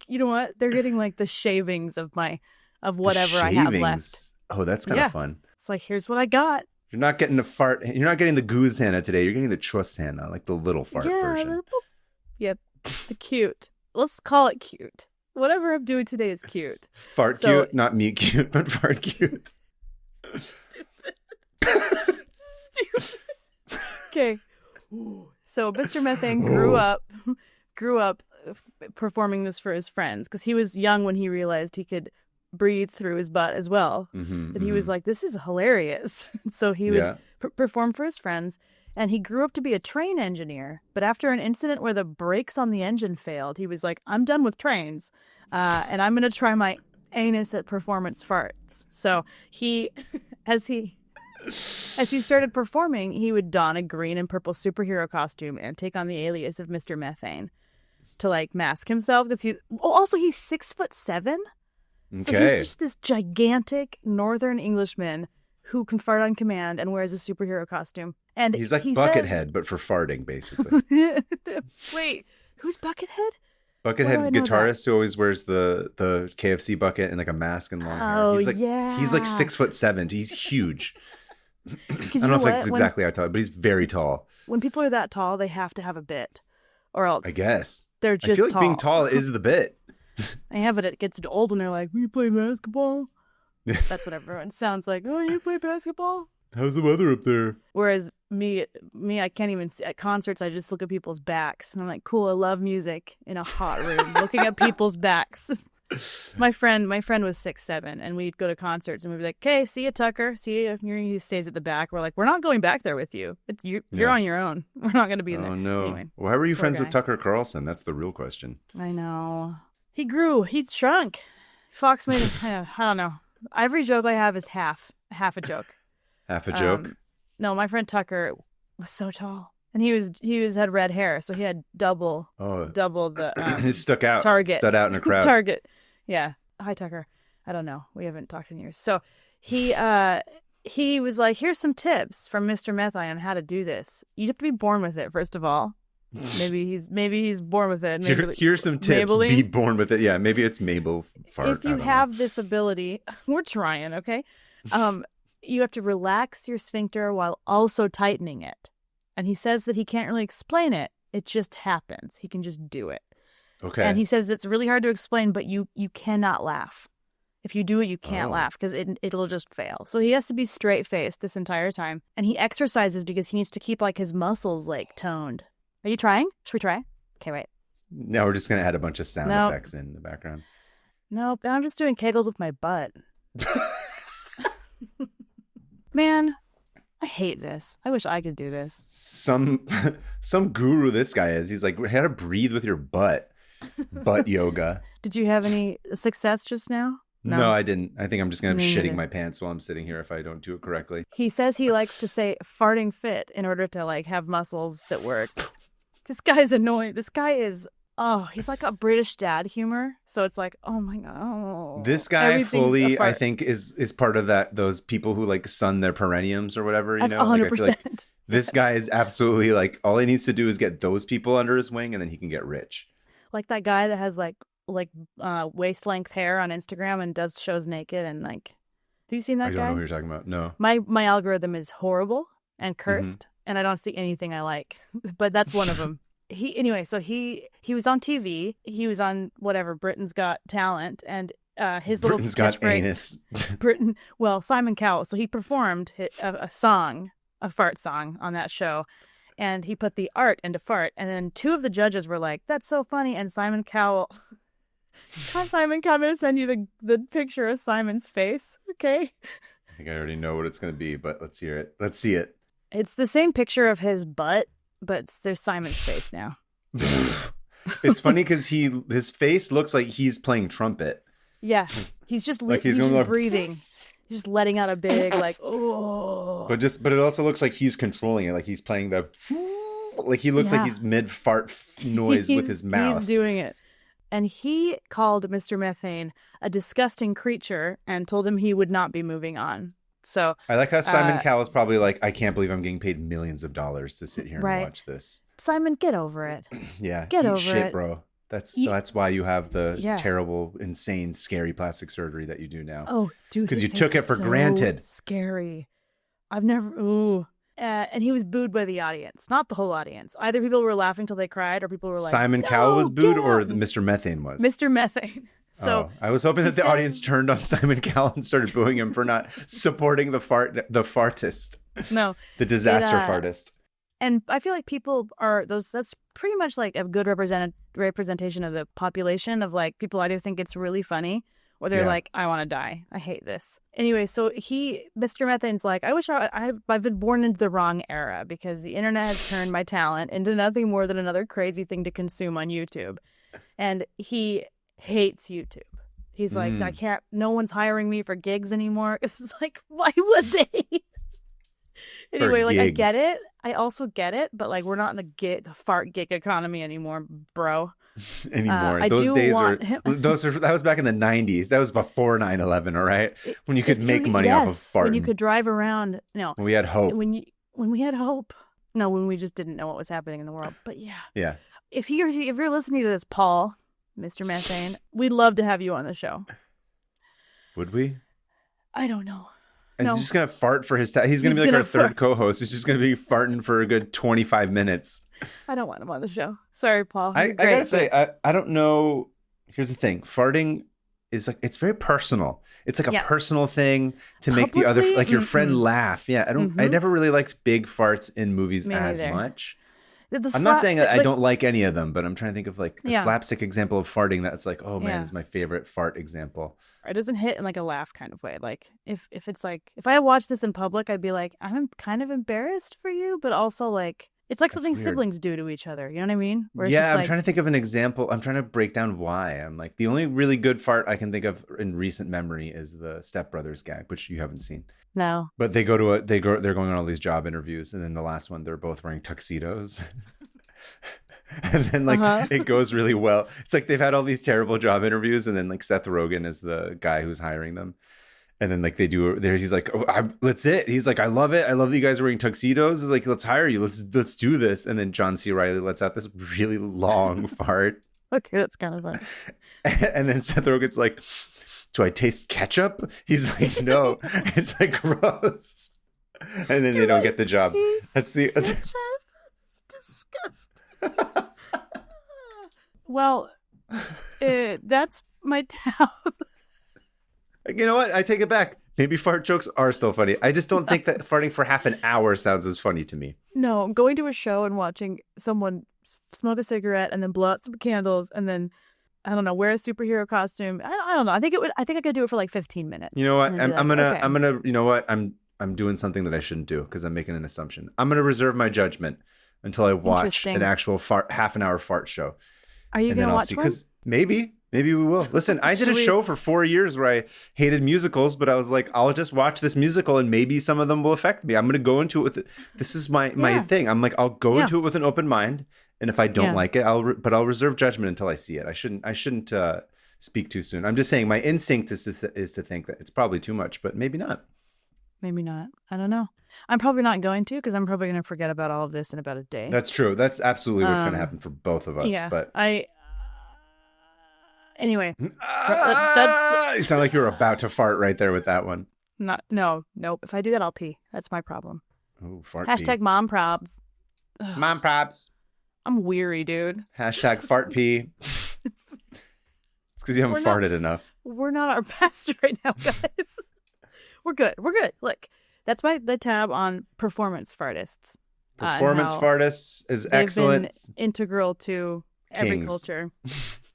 you know what? They're getting like the shavings of whatever I have left. Oh, that's kind of fun. It's like, here's what I got. You're not getting you're not getting the goose Hannah today. You're getting the truss Hannah, like the little fart version. Yep. The cute. Let's call it cute. Whatever I'm doing today is cute. Fart cute, not meat cute, but fart cute. Stupid. Okay. So Mr. Methane grew up performing this for his friends because he was young when he realized he could breathe through his butt as well. And he was like, this is hilarious. So he would perform for his friends. And he grew up to be a train engineer. But after an incident where the brakes on the engine failed, he was like, I'm done with trains. And I'm going to try my anus at performance farts. So as he started performing, he would don a green and purple superhero costume and take on the alias of Mr. Methane to like mask himself because he's 6'7". Okay. So he's just this gigantic Northern Englishman who can fart on command and wears a superhero costume. And he's like Buckethead, but for farting, basically. Wait, who's Buckethead? Buckethead guitarist who always wears the KFC bucket and like a mask and long hair. He's like 6'7". He's huge. I don't know if that's exactly how tall, but he's very tall. When people are that tall, they have to have a bit, or else I guess they're just. I feel like tall. being tall is the bit. Yeah, but it gets old when they're like, "You play basketball." That's what everyone sounds like. Oh, you play basketball? How's the weather up there? Whereas me, I can't even at concerts. I just look at people's backs, and I'm like, "Cool, I love music." In a hot room, looking at people's backs. My friend was 6'7", and we'd go to concerts, and we'd be like, "Okay, see you, Tucker. See you." He stays at the back. We're like, "We're not going back there with you. You're on your own. We're not going to be in there." Oh no! Anyway, why were you friends with Tucker Carlson? That's the real question. I know. He grew. He shrunk. Fox made it. I don't know. Every joke I have is half a joke. Half a joke? No, my friend Tucker was so tall, and he had red hair, so he had double the. He stuck out. Target. Stood out in a crowd. Target. Yeah. Hi, Tucker. I don't know. We haven't talked in years. So he was like, "Here's some tips from Mr. Methane on how to do this. You have to be born with it, first of all." Maybe he's born with it. Maybe, here's some tips. Maybelline? Be born with it. Yeah, maybe it's Mabel fart. If you have this ability, we're trying, okay? You have to relax your sphincter while also tightening it. And he says that he can't really explain it. It just happens. He can just do it. Okay. And he says it's really hard to explain, but you cannot laugh. If you do it, you can't laugh because it'll just fail. So he has to be straight-faced this entire time. And he exercises because he needs to keep like his muscles like toned. Are you trying? Should we try? Okay, wait. No, we're just going to add a bunch of sound effects in the background. Nope, I'm just doing kegels with my butt. Man, I hate this. I wish I could do this. Some guru this guy is. He's like, how to breathe with your butt. Butt yoga. Did you have any success just now? No, I didn't. I think I'm just going to be shitting my pants while I'm sitting here if I don't do it correctly. He says he likes to say farting fit in order to like have muscles that work. This guy's annoying. This guy is, he's like a British dad humor. So it's like, oh my God. Oh, this guy fully, I think, is part of those people who like sun their perineums or whatever, you know? 100%. Like, this guy is absolutely like, all he needs to do is get those people under his wing and then he can get rich. Like that guy that has like waist length hair on Instagram and does shows naked and like, have you seen that guy? I don't know who you're talking about. No. My algorithm is horrible and cursed. And I don't see anything I like, but that's one of them. He was on TV. He was on whatever Britain's Got Talent, and his little Britain's Got Anus. Simon Cowell. So he performed a fart song on that show, and he put the art into fart. And then two of the judges were like, "That's so funny." And Simon Cowell, I'm gonna send you the picture of Simon's face. Okay. I think I already know what it's gonna be, but let's hear it. Let's see it. It's the same picture of his butt, but there's Simon's face now. It's funny because his face looks like he's playing trumpet. Yeah, he's just like he's just breathing. He's just letting out a big like, oh. But it also looks like he's controlling it. Like he's playing the, like he looks like he's mid fart noise with his mouth. He's doing it. And he called Mr. Methane a disgusting creature and told him he would not be moving on. So I like how Simon Cowell is probably like, I can't believe I'm getting paid millions of dollars to sit here and watch this. Simon, get over it. Yeah. Get over shit, it. Bro. That's why you have the terrible, insane, scary plastic surgery that you do now. Oh, dude. Because you took it for granted. Scary. I've never... Ooh. And he was booed by the audience, not the whole audience. Either people were laughing till they cried, or people were like, Simon Cowell was booed, or Mr. Methane was? Mr. Methane. So I was hoping that the audience turned on Simon Cowell and started booing him for not supporting the fartist. No. The disaster fartist. And I feel like people are that's pretty much like a good representation of the population of like people either think it's really funny or they're like, I want to die. I hate this. Anyway, so Mr. Methane's like, I wish I've been born into the wrong era because the internet has turned my talent into nothing more than another crazy thing to consume on YouTube. And he hates YouTube. He's like, no one's hiring me for gigs anymore. It's like, why would they? Anyway, like, I get it. I also get it, but like, we're not in the fart gig economy anymore, bro. Anymore. Those days that was back in the 90s. That was before 9/11, all right? When you could make money off of farting. When you could drive around. No. When we had hope. When we had hope. No, when we just didn't know what was happening in the world. But yeah. Yeah. If you're listening to this, Paul, Mr. Methane, we'd love to have you on the show. Would we? I don't know. He's just going to fart for his he's going to be like our third co-host. He's just going to be farting for a good 25 minutes. I don't want him on the show. Sorry, Paul. I got to say, I don't know. Here's the thing. Farting is like, it's very personal. It's like a personal thing to make the other, like your friend laugh. Yeah. I never really liked big farts in movies as much. I'm not saying that I don't like any of them, but I'm trying to think of like a slapstick example of farting that's like, oh man, this is my favorite fart example. It doesn't hit in like a laugh kind of way. Like if it's like, if I watched this in public, I'd be like, I'm kind of embarrassed for you, but also like, it's like something siblings do to each other. You know what I mean? I'm trying to think of an example. I'm trying to break down why. I'm like, the only really good fart I can think of in recent memory is the Step Brothers gag, which you haven't seen. No. But they're going on all these job interviews, and then the last one, they're both wearing tuxedos. And then like it goes really well. It's like they've had all these terrible job interviews, and then like Seth Rogen is the guy who's hiring them. And then like they do there, he's like, that's it. He's like, I love it. I love that you guys are wearing tuxedos. He's like, let's hire you. Let's do this. And then John C. Reilly lets out this really long fart. Okay, that's kind of fun. And then Seth Rogen's like, do I taste ketchup? He's like, no. It's like gross. And then they don't get the job. That's the disgusting. Well, that's my tab. You know what? I take it back. Maybe fart jokes are still funny. I just don't think that farting for half an hour sounds as funny to me. No, going to a show and watching someone smoke a cigarette and then blow out some candles and then, I don't know, wear a superhero costume. I don't know. I think I could do it for like 15 minutes. You know what? I'm gonna. You know what? I'm doing something that I shouldn't do because I'm making an assumption. I'm gonna reserve my judgment until I watch an actual half an hour fart show. Are you gonna watch one? Because maybe we will. Listen, I did a show for 4 years where I hated musicals, but I was like, I'll just watch this musical and maybe some of them will affect me. I'm going to go into it with this is my thing. I'm like, I'll go into it with an open mind, and if I don't like it, I'll reserve judgment until I see it. I shouldn't speak too soon. I'm just saying my instinct is to think that it's probably too much, but maybe not. Maybe not. I don't know. I'm probably not going to because I'm probably going to forget about all of this in about a day. That's true. That's absolutely what's going to happen for both of us. Yeah, but anyway, you sound like you're about to fart right there with that one. Nope. If I do that, I'll pee. That's my problem. Ooh, fart # pee. mom probs. Mom probs. I'm weary, dude. # fart pee. It's because you haven't farted enough. We're not our best right now, guys. We're good. Look, that's the tab on performance fartists. Performance fartists is excellent. They've been integral to every culture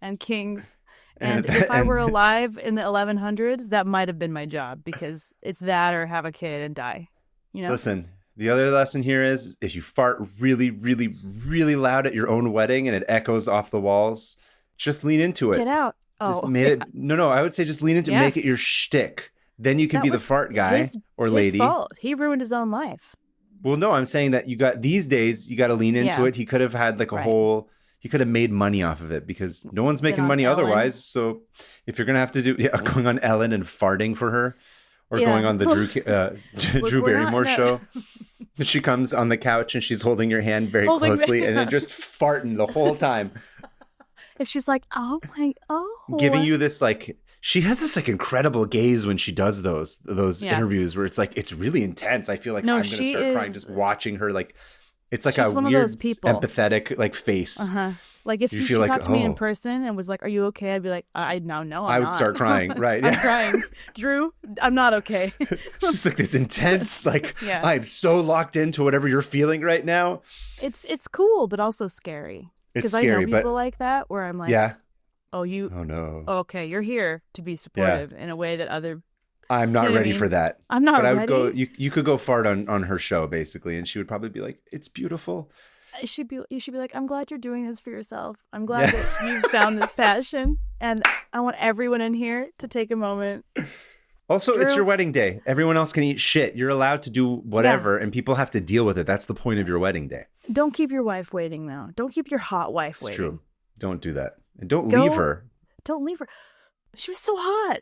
and kings. And if I were alive in the 1100s, that might have been my job because it's that or have a kid and die. You know. Listen, the other lesson here is if you fart really, really, really loud at your own wedding and it echoes off the walls, just lean into it. Get out. Just I would say just lean into make it your shtick. then you can be the fart guy or lady. His fault. He ruined his own life. Well, no, I'm saying that these days you got to lean into it. He could have had like he could have made money off of it because no one's making money otherwise. So if you're going to have to do going on Ellen and farting for her or going on the Drew Barrymore show, she comes on the couch and she's holding your hand very closely and then just farting the whole time. And she's like, giving you this like, she has this like incredible gaze when she does those interviews where it's like, it's really intense. I feel like I'm going to start crying just watching her. Like, it's like a weird empathetic like face. Like if she talked to me in person and was like, "Are you okay?" I'd be like, "I would start crying. Right? I'm crying. Drew, I'm not okay." She's like this intense, like I'm so locked into whatever you're feeling right now. It's cool, but also scary. It's scary, I know people like that where I'm like, oh no, okay, you're here to be supportive in a way that I'm not ready for that. I'm not ready. But I would go. You could go fart on her show basically, and she would probably be like, "It's beautiful." You should be like, "I'm glad you're doing this for yourself. I'm glad that you found this passion, and I want everyone in here to take a moment." Also, Drew, it's your wedding day. Everyone else can eat shit. You're allowed to do whatever, and people have to deal with it. That's the point of your wedding day. Don't keep your wife waiting, though. Don't keep your hot wife waiting. It's true. Don't do that, and don't leave her. Don't leave her. She was so hot.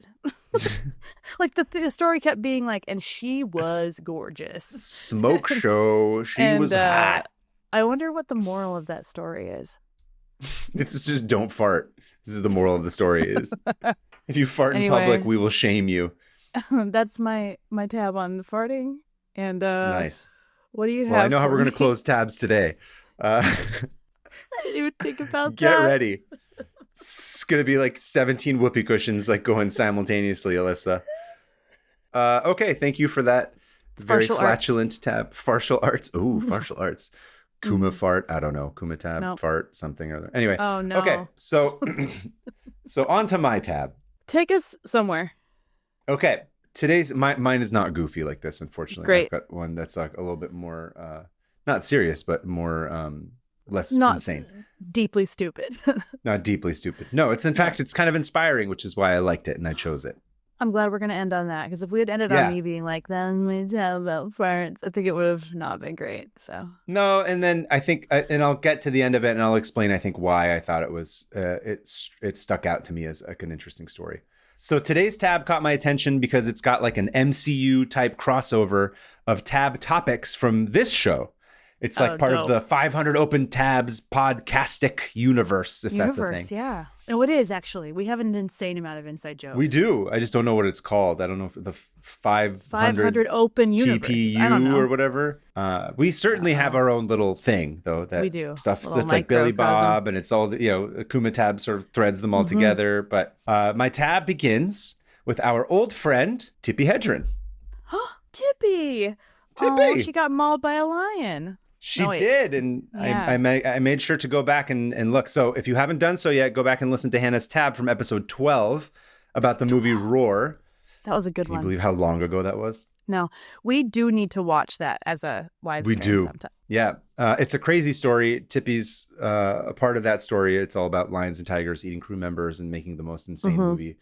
Like the story kept being like, and she was gorgeous. Smoke show. She was hot. I wonder what the moral of that story is. It's just don't fart. This is the moral of the story is. If you fart in public, we will shame you. That's my tab on farting. And nice. What do you have? Well, I know how we're going to close tabs today. I didn't even think about that. Get ready. It's going to be like 17 whoopee cushions like going simultaneously, Alyssa. Okay, thank you for that very flatulent tab. Farcial arts. Ooh, farcial arts. Kuma fart. I don't know. Kuma tab. Fart. Something or other. Anyway. Oh, no. Okay, so on to my tab. Take us somewhere. Okay. Today's mine is not goofy like this, unfortunately. Great. I've got one that's like a little bit more not serious, but more less insane. Deeply stupid. Not deeply stupid. No, it's in fact it's kind of inspiring, which is why I liked it and I chose it. I'm glad we're going to end on that because if we had ended on me being like, "Then we tell about farts," I think it would have not been great. So no, and then I think, and I'll get to the end of it and I'll explain I think why I thought it was it stuck out to me as like an interesting story. So today's tab caught my attention because it's got like an MCU type crossover of tab topics from this show. It's like part of the 500 Open Tabs podcastic universe, if that's a thing. Yeah. No, it is actually. We have an insane amount of inside jokes. We do. I just don't know what it's called. I don't know if the 500 Open Universe. TPU or whatever. We certainly have our own little thing, though. That we do. Stuff. So it's like Billy Bob, and it's all the, Akuma Tab sort of threads them all together. But my tab begins with our old friend, Tippi Hedren. Tippi! Oh, she got mauled by a lion. She did, and I made sure to go back and look. So if you haven't done so yet, go back and listen to Hannah's tab from episode 12 about the movie Roar. That was a good one. Can you believe how long ago that was? No, we do need to watch that as a live stream. We do. Sometime. Yeah, it's a crazy story. Tippi's a part of that story. It's all about lions and tigers eating crew members and making the most insane movie,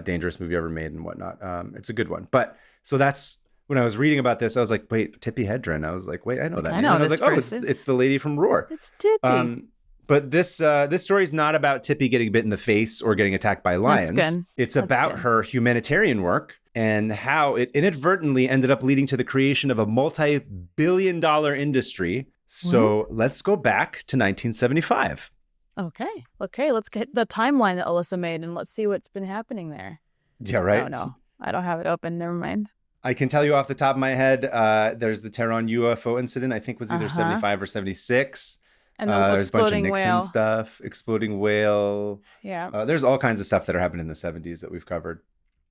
dangerous movie ever made and whatnot. It's a good one. But so that's... When I was reading about this, I was like, wait, Tippi Hedren. I was like, wait, I know that name. And I was like, oh, it's the lady from Roar. It's Tippi. But this story is not about Tippi getting bit in the face or getting attacked by lions. That's good. It's about her humanitarian work and how it inadvertently ended up leading to the creation of a multi-billion-dollar industry. So let's go back to 1975. Okay, let's get the timeline that Alyssa made and let's see what's been happening there. Yeah, right? Oh, no, I don't have it open. Never mind. I can tell you off the top of my head, there's the Tehran UFO incident, I think was either 75 or 76. And there's a bunch of Nixon whale stuff, exploding whale. Yeah. There's all kinds of stuff that are happening in the 70s that we've covered.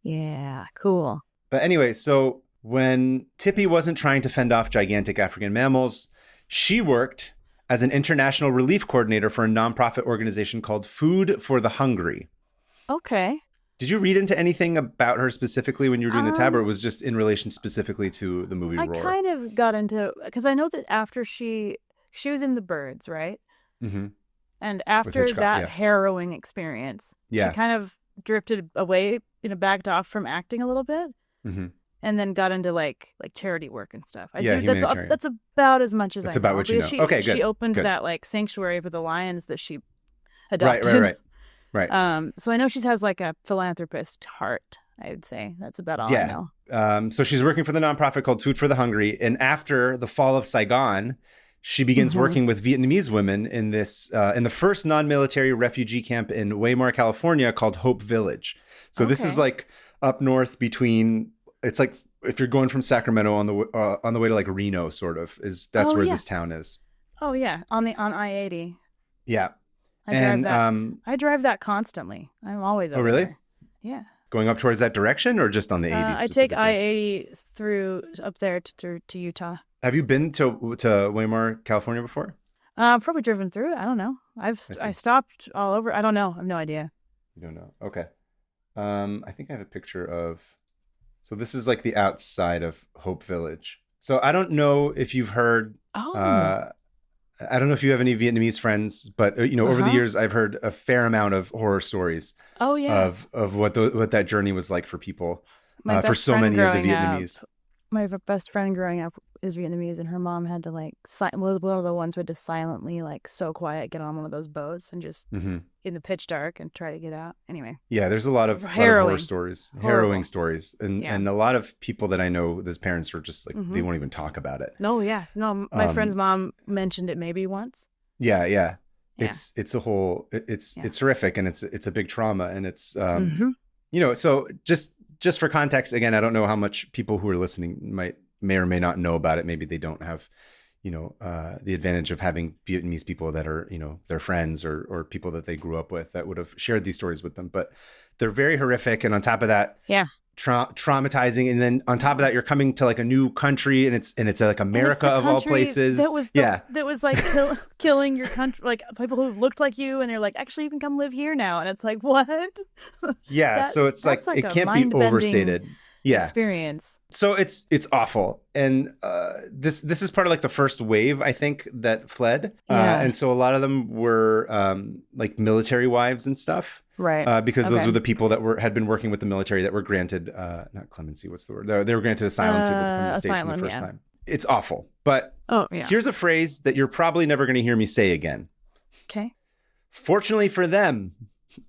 Yeah, cool. But anyway, so when Tippi wasn't trying to fend off gigantic African mammals, she worked as an international relief coordinator for a nonprofit organization called Food for the Hungry. Okay. Did you read into anything about her specifically when you were doing the tab, or it was just in relation specifically to the movie Roar? I kind of got into, because I know that after she was in The Birds, right? Mm-hmm. And after that harrowing experience, she kind of drifted away, backed off from acting a little bit. Mm-hmm. and then got into like charity work and stuff. Humanitarian. That's about as much as That's I know. about what you know. Okay, good. She opened good. that like sanctuary for the lions that she adopted. Right. So I know she has like a philanthropist heart, I would say. That's about all I know. So she's working for the nonprofit called Food for the Hungry. And after the fall of Saigon, she begins working with Vietnamese women in this in the first non-military refugee camp in Waymar, California, called Hope Village. So this is like up north between. It's like if you're going from Sacramento on the way to like Reno, sort of that's where this town is. Oh yeah, on I-80. Yeah. I drive that constantly. I'm always over really? there. Yeah. Going up towards that direction or just on the 80? I take I-80 through up there to Utah. Have you been to Waymar, California before? Probably driven through it. I don't know. I stopped all over. I don't know. I have no idea. You don't know. Okay. I think I have a picture of. So this is like the outside of Hope Village. So I don't know if you've heard. I don't know if you have any Vietnamese friends, but over the years I've heard a fair amount of horror stories. Oh yeah. Of what that journey was like for people, for so many of the Vietnamese. My best friend growing up is Vietnamese, and her mom had to was one of the ones who had to silently so quiet get on one of those boats and just in the pitch dark and try to get out. Anyway. Yeah, there's a lot of horror stories, harrowing stories, and a lot of people that I know, those parents are just they won't even talk about it. No, my friend's mom mentioned it maybe once. Yeah. It's a whole it's horrific, and it's a big trauma, and it's so just for context, again, I don't know how much people who are listening may or may not know about it. Maybe they don't have, the advantage of having Vietnamese people that are, their friends or people that they grew up with that would have shared these stories with them. But they're very horrific. And on top of that, traumatizing. And then on top of that, you're coming to like a new country, and it's like America of all places. That was like killing your country, like people who looked like you, and they're like, actually, you can come live here now. And it's like, what? Yeah. So it's like it can't be overstated. Experience. So it's awful. And this is part of like the first wave, I think, that fled. And so a lot of them were like military wives and stuff. Right. Because those were the people that had been working with the military that were granted, not clemency, what's the word? They were granted asylum to be able to come to the States in the first time. It's awful. But here's a phrase that you're probably never going to hear me say again. Okay. Fortunately for them,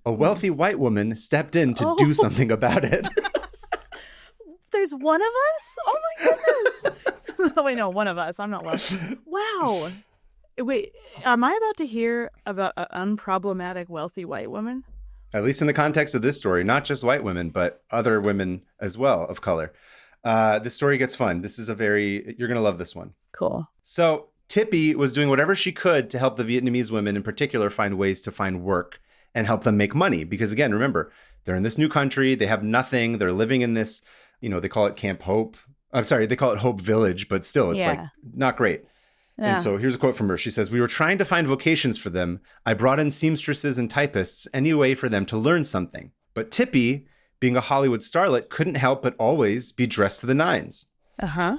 a wealthy white woman stepped in to do something about it. There's one of us? Oh my goodness. Wait, no, one of us. I'm not wealthy. Wow. Wait, am I about to hear about an unproblematic wealthy white woman? At least in the context of this story, not just white women, but other women as well of color. This story gets fun. This is you're going to love this one. Cool. So Tippy was doing whatever she could to help the Vietnamese women in particular find ways to find work and help them make money. Because again, remember, they're in this new country. They have nothing. They're living in this, they call it Camp Hope. I'm sorry, they call it Hope Village, but still it's like not great. Yeah. And so here's a quote from her. She says, "We were trying to find vocations for them. I brought in seamstresses and typists, any way for them to learn something. But Tippy, being a Hollywood starlet, couldn't help but always be dressed to the nines. Uh-huh.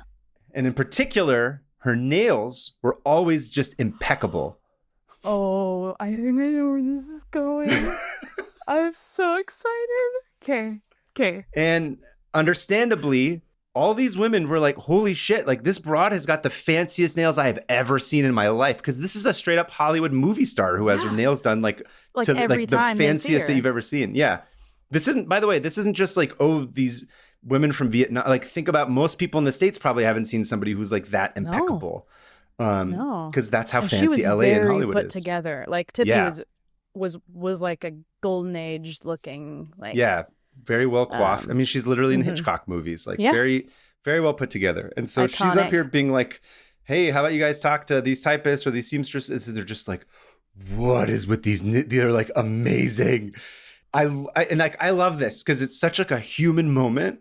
And in particular, her nails were always just impeccable." Oh, I think I know where this is going. I'm so excited. Okay. And understandably, all these women were like, holy shit, like this broad has got the fanciest nails I have ever seen in my life. Because this is a straight up Hollywood movie star who has her nails done like to every like the time fanciest that you've ever seen. Yeah. This isn't, by the way, this isn't just like, these women from Vietnam. Like think about most people in the States probably haven't seen somebody who's like that impeccable. No. Because that's how fancy LA and Hollywood put is. Together. Like Tippy was like a golden age looking like. Yeah. Very well coiffed. I mean, she's literally in Hitchcock movies, like very, very well put together. And so she's up here being like, hey, how about you guys talk to these typists or these seamstresses? And they're just like, what is with these? They're like amazing. I love this because it's such like a human moment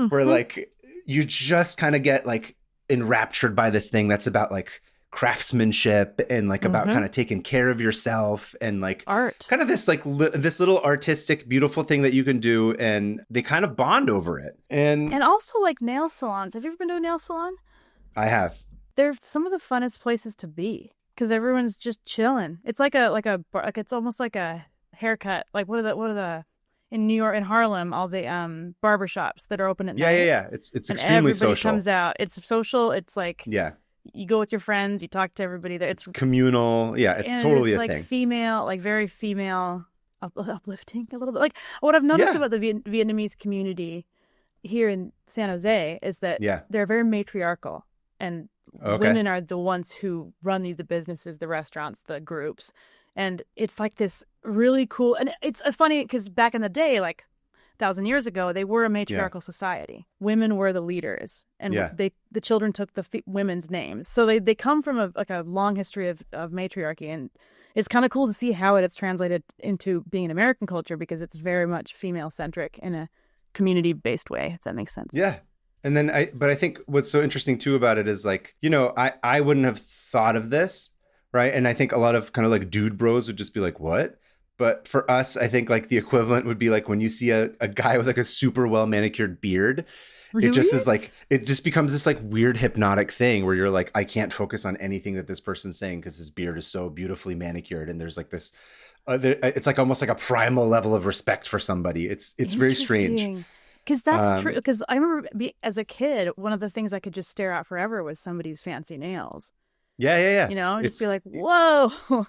where like you just kind of get like enraptured by this thing that's about like craftsmanship and like about kind of taking care of yourself and like art, kind of this like this little artistic beautiful thing that you can do, and they kind of bond over it. And also like nail salons. Have you ever been to a nail salon? I have. They're some of the funnest places to be because everyone's just chilling. It's like it's almost like a haircut. Like what are the in New York, in Harlem, all the barbershops that are open at night. Yeah. It's And extremely everybody social. comes out. It's social. It's like Yeah. you go with your friends, you talk to everybody there. It's communal. Yeah, it's and totally it's a like thing. female, like very female, uplifting a little bit. Like what I've noticed about the Vietnamese community here in San Jose is that they're very matriarchal, and women are the ones who run the businesses, the restaurants, the groups. And it's like this really cool, and it's funny because back in the day, like 1,000 years ago, they were a matriarchal society. Women were the leaders, and the children took the women's names. So they come from a long history of matriarchy, and it's kind of cool to see how it's translated into being an American culture, because it's very much female centric in a community based way, if that makes sense. Yeah. And then I think what's so interesting too about it is like, you know, I wouldn't have thought of this. Right. And I think a lot of kind of like dude bros would just be like, what? But for us, I think like the equivalent would be like when you see a guy with like a super well manicured beard, It just is like, it just becomes this like weird hypnotic thing where you're like, I can't focus on anything that this person's saying because his beard is so beautifully manicured. And there's like this, it's like almost like a primal level of respect for somebody. It's very strange. Because that's true. Because I remember as a kid, one of the things I could just stare at forever was somebody's fancy nails. Yeah. You know, just be like, whoa.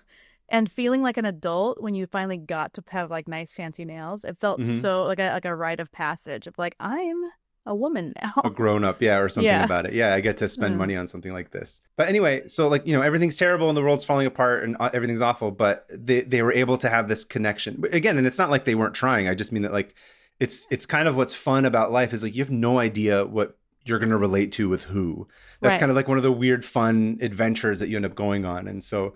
And feeling like an adult when you finally got to have like nice fancy nails, it felt so like a rite of passage of like, I'm a woman now. A grown up, or something about it. Yeah, I get to spend money on something like this. But anyway, so like, you know, everything's terrible and the world's falling apart and everything's awful, but they were able to have this connection. But again, and it's not like they weren't trying. I just mean that like, it's kind of what's fun about life is like, you have no idea what you're going to relate to with who. That's kind of like one of the weird, fun adventures that you end up going on. And so,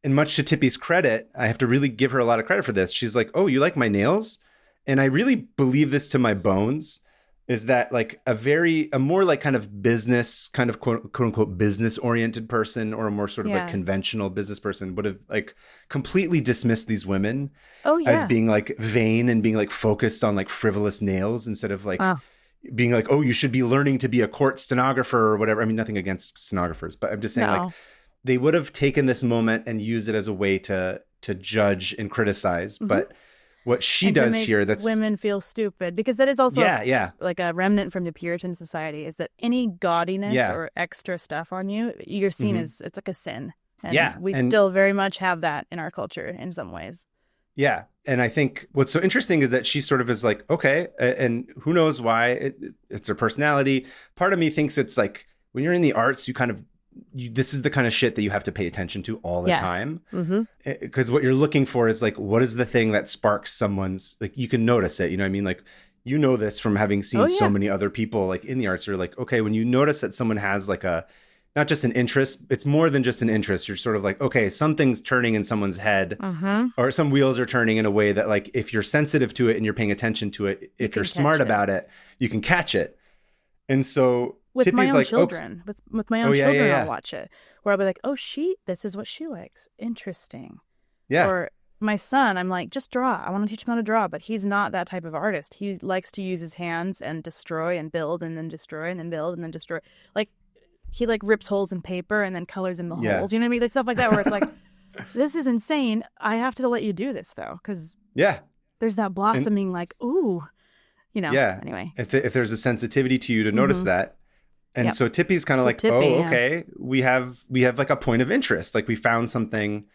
and much to Tippy's credit, I have to really give her a lot of credit for this. She's like, oh, you like my nails? And I really believe this to my bones, is that like a more like kind of business, kind of quote unquote business oriented person, or a more sort of like conventional business person would have like completely dismissed these women as being like vain and being like focused on like frivolous nails instead of like being like, oh, you should be learning to be a court stenographer or whatever. I mean, nothing against stenographers, but I'm just saying like they would have taken this moment and used it as a way to judge and criticize. But what she does here, that's women feel stupid, because that is also like a remnant from the Puritan society, is that any gaudiness or extra stuff on you, you're seen as, it's like a sin. And we still very much have that in our culture in some ways. Yeah. And I think what's so interesting is that she sort of is like, okay, and who knows why, it's her personality. Part of me thinks it's like when you're in the arts, you kind of, this is the kind of shit that you have to pay attention to all the time. Because what you're looking for is like, what is the thing that sparks someone's, like, you can notice it, you know what I mean? Like, you know this from having seen so many other people like in the arts. You're like, okay, when you notice that someone has like not just an interest, it's more than just an interest. You're sort of like, okay, something's turning in someone's head or some wheels are turning in a way that like, if you're sensitive to it and you're paying attention to it, if you're smart about it, you can catch it. And so with Tippy's my own like, children, with my own children, I'll watch it where I'll be like, oh, this is what she likes. Interesting. Yeah. Or my son, I'm like, just draw. I want to teach him how to draw, but he's not that type of artist. He likes to use his hands and destroy and build and then destroy and then build and then destroy. Like, he like rips holes in paper and then colors in the holes. You know what I mean? Like stuff like that where it's like, this is insane. I have to let you do this though, because there's that blossoming like, ooh, you know. Yeah. Anyway, if there's a sensitivity to you to notice that. And so Tippy's kind of like, okay, we have like a point of interest. Like we found something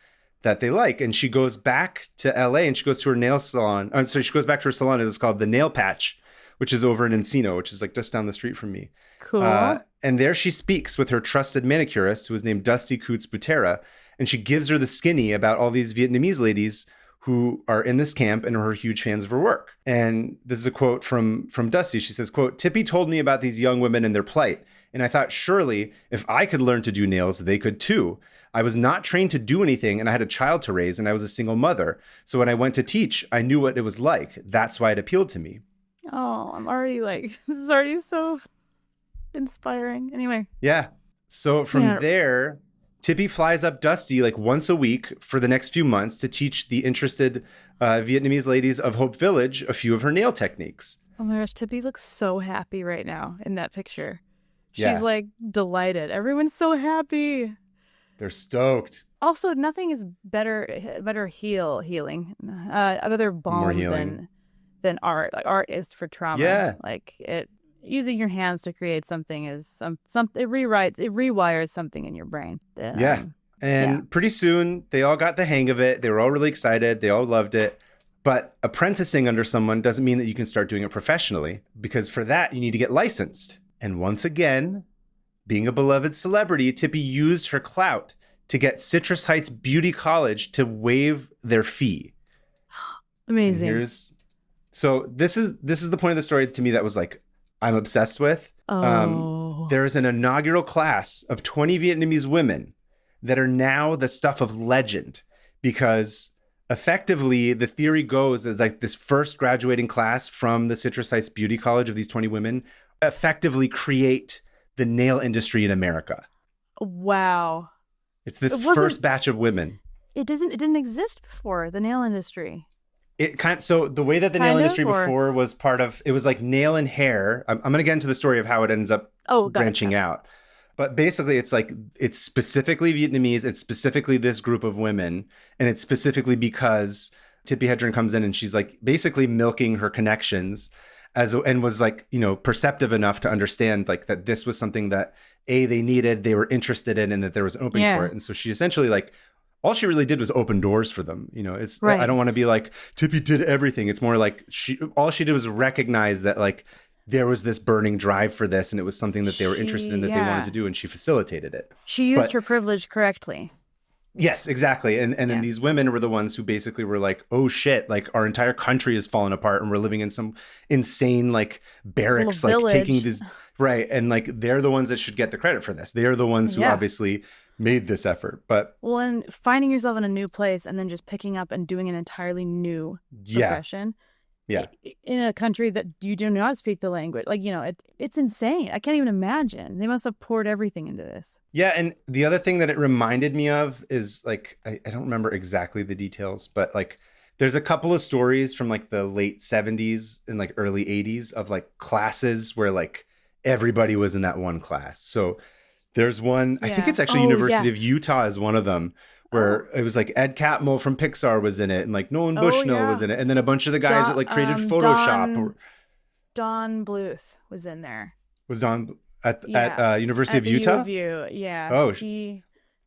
that they like. And she goes back to LA and she goes to her nail salon. So she goes back to her salon. It's called the Nail Patch, which is over in Encino, which is like just down the street from me. Cool. And there she speaks with her trusted manicurist, who is named Dusty Coots Butera. And she gives her the skinny about all these Vietnamese ladies who are in this camp and are huge fans of her work. And this is a quote from Dusty. She says, quote, Tippy told me about these young women and their plight. And I thought, surely if I could learn to do nails, they could too. I was not trained to do anything and I had a child to raise and I was a single mother. So when I went to teach, I knew what it was like. That's why it appealed to me. Oh, I'm already like, this is already so inspiring. Anyway. Yeah. So from there, Tippy flies up Dusty like once a week for the next few months to teach the interested Vietnamese ladies of Hope Village a few of her nail techniques. Oh my gosh, Tippy looks so happy right now in that picture. She's like delighted. Everyone's so happy. They're stoked. Also, nothing is better healing, better balm than art. Like art is for trauma. Yeah. Like using your hands to create something is it rewires something in your brain. And pretty soon they all got the hang of it. They were all really excited. They all loved it. But apprenticing under someone doesn't mean that you can start doing it professionally, because for that you need to get licensed. And once again, being a beloved celebrity, Tippi used her clout to get Citrus Heights Beauty College to waive their fee. Amazing. So this is the point of the story to me that was like, I'm obsessed with. There's an inaugural class of 20 Vietnamese women that are now the stuff of legend, because effectively the theory goes is like this first graduating class from the Citrus Heights Beauty College of these 20 women effectively create the nail industry in America. Wow. It's this first batch of women. It didn't exist before, the nail industry. So the way that the nail industry before was part of, it was like nail and hair. I'm going to get into the story of how it ends up branching out. But basically it's specifically Vietnamese. It's specifically this group of women. And it's specifically because Tippi Hedren comes in and she's like basically milking her connections and was like, perceptive enough to understand like that this was something that they needed, they were interested in, and that there was an opening for it. And so she essentially like, all she really did was open doors for them. It's right. I don't want to be like Tippi did everything. It's more like all she did was recognize that like there was this burning drive for this, and it was something that they were interested in, that they wanted to do, and she facilitated it. She used her privilege correctly. Yes, exactly. And then these women were the ones who basically were like, oh shit, like our entire country has fallen apart and we're living in some insane like barracks, like taking these, right. And like, they're the ones that should get the credit for this. They're the ones who obviously made this effort. But and finding yourself in a new place and then just picking up and doing an entirely new profession. Yeah. In a country that you do not speak the language. Like, it's insane. I can't even imagine. They must have poured everything into this. Yeah. And the other thing that it reminded me of is like, I don't remember exactly the details, but like there's a couple of stories from like the late 70s and like early 80s of like classes where like everybody was in that one class. So there's one, I think it's actually University of Utah is one of them, where it was like Ed Catmull from Pixar was in it, and like Nolan Bushnell was in it, and then a bunch of the guys that like created Photoshop. Don Bluth was in there. Was Don at University of Utah? Yeah. Oh,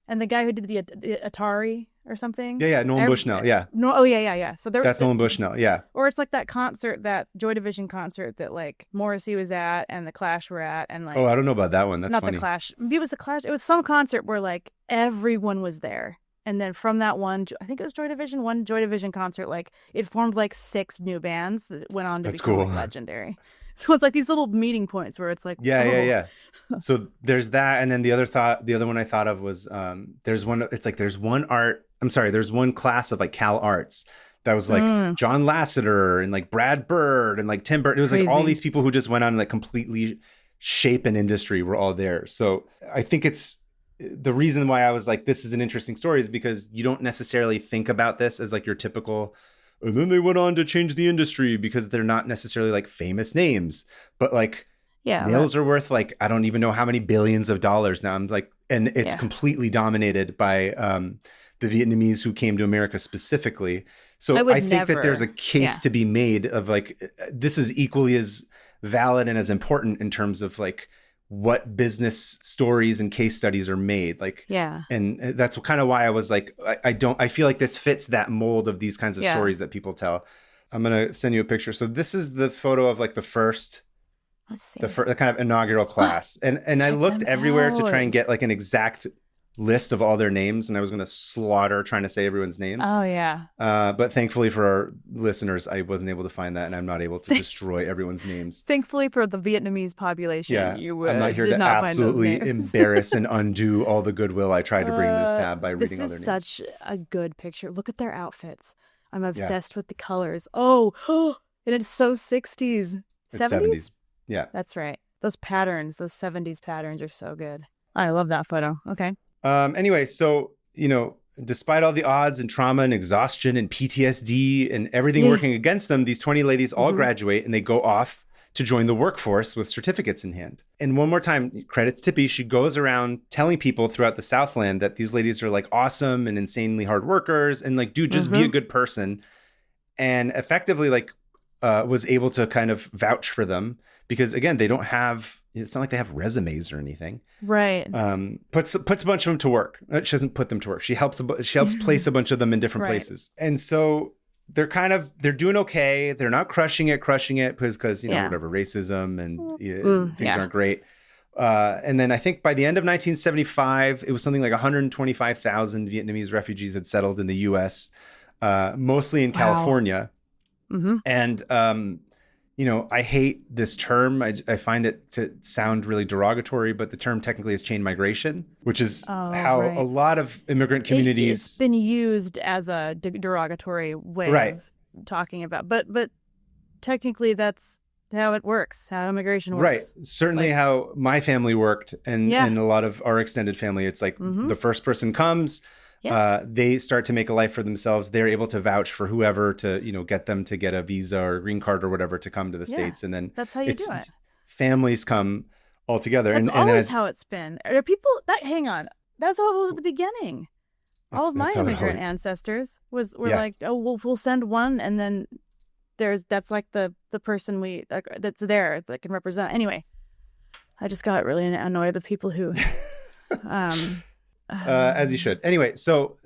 and the guy who did the Atari or something. Yeah, Nolan Bushnell. Yeah. No. Yeah. So that's Nolan Bushnell. Yeah. Or it's like that concert, that Joy Division concert that like Morrissey was at and the Clash were at, and like. Oh, I don't know about that one. That's not funny. The Clash. Maybe it was the Clash. It was some concert where like everyone was there. And then from that one, I think it was Joy Division concert, like it formed like 6 new bands that went on to become like, legendary. So it's like these little meeting points where it's like, yeah. So there's that, and then the other one I thought of was there's one class of like Cal Arts that was like John Lasseter and like Brad Bird and like Tim Burton. It was like all these people who just went on and like completely shape an industry were all there. So I think it's. The reason why I was like, this is an interesting story is because you don't necessarily think about this as like your typical, and then they went on to change the industry, because they're not necessarily like famous names, but like nails are worth like, I don't even know how many billions of dollars now. I'm like, and it's completely dominated by the Vietnamese who came to America specifically. So I think that there's a case to be made of like, this is equally as valid and as important in terms of like, what business stories and case studies are made. Like, and that's kind of why I was like, I feel like this fits that mold of these kinds of stories that people tell. I'm going to send you a picture. So this is the photo of like the first, the kind of inaugural class. And I looked everywhere to try and get like an exact list of all their names, and I was going to slaughter trying to say everyone's names. Oh yeah. But thankfully for our listeners, I wasn't able to find that, and I'm not able to destroy everyone's names. Thankfully for the Vietnamese population, I'm not here to absolutely embarrass and undo all the goodwill I tried to bring to this tab by reading all their names. This is such a good picture. Look at their outfits. I'm obsessed with the colors. Oh, and it's so 60s. It's 70s. Yeah. That's right. Those patterns, those 70s patterns are so good. I love that photo. Okay. Anyway, so, despite all the odds and trauma and exhaustion and PTSD and everything working against them, these 20 ladies all graduate and they go off to join the workforce with certificates in hand. And one more time, credit to Tippi, she goes around telling people throughout the Southland that these ladies are like awesome and insanely hard workers and like, dude, just be a good person. And effectively, like, was able to kind of vouch for them because, again, it's not like they have resumes or anything. Right. Puts a bunch of them to work. She doesn't put them to work. She helps place a bunch of them in different places. And so they're doing okay. They're not crushing it because whatever, racism and things aren't great. And then I think by the end of 1975, it was something like 125,000 Vietnamese refugees had settled in the U.S., mostly in California. Mm-hmm. And, I hate this term. I find it to sound really derogatory, but the term technically is chain migration, which is a lot of immigrant communities. It's been used as a derogatory way of talking about, but technically that's how it works, how immigration works. Right. Certainly how my family worked and a lot of our extended family. It's like the first person comes, they start to make a life for themselves. They're able to vouch for whoever to, get them to get a visa or green card or whatever to come to the States. And then that's how you do it. Families come all together. That's always how it's been. Are people hang on. That's how it was at the beginning. All of my immigrant ancestors were like, oh, we'll send one, and then that's like the person that's there that can represent. Anyway, I just got really annoyed with people who as you should. Anyway, so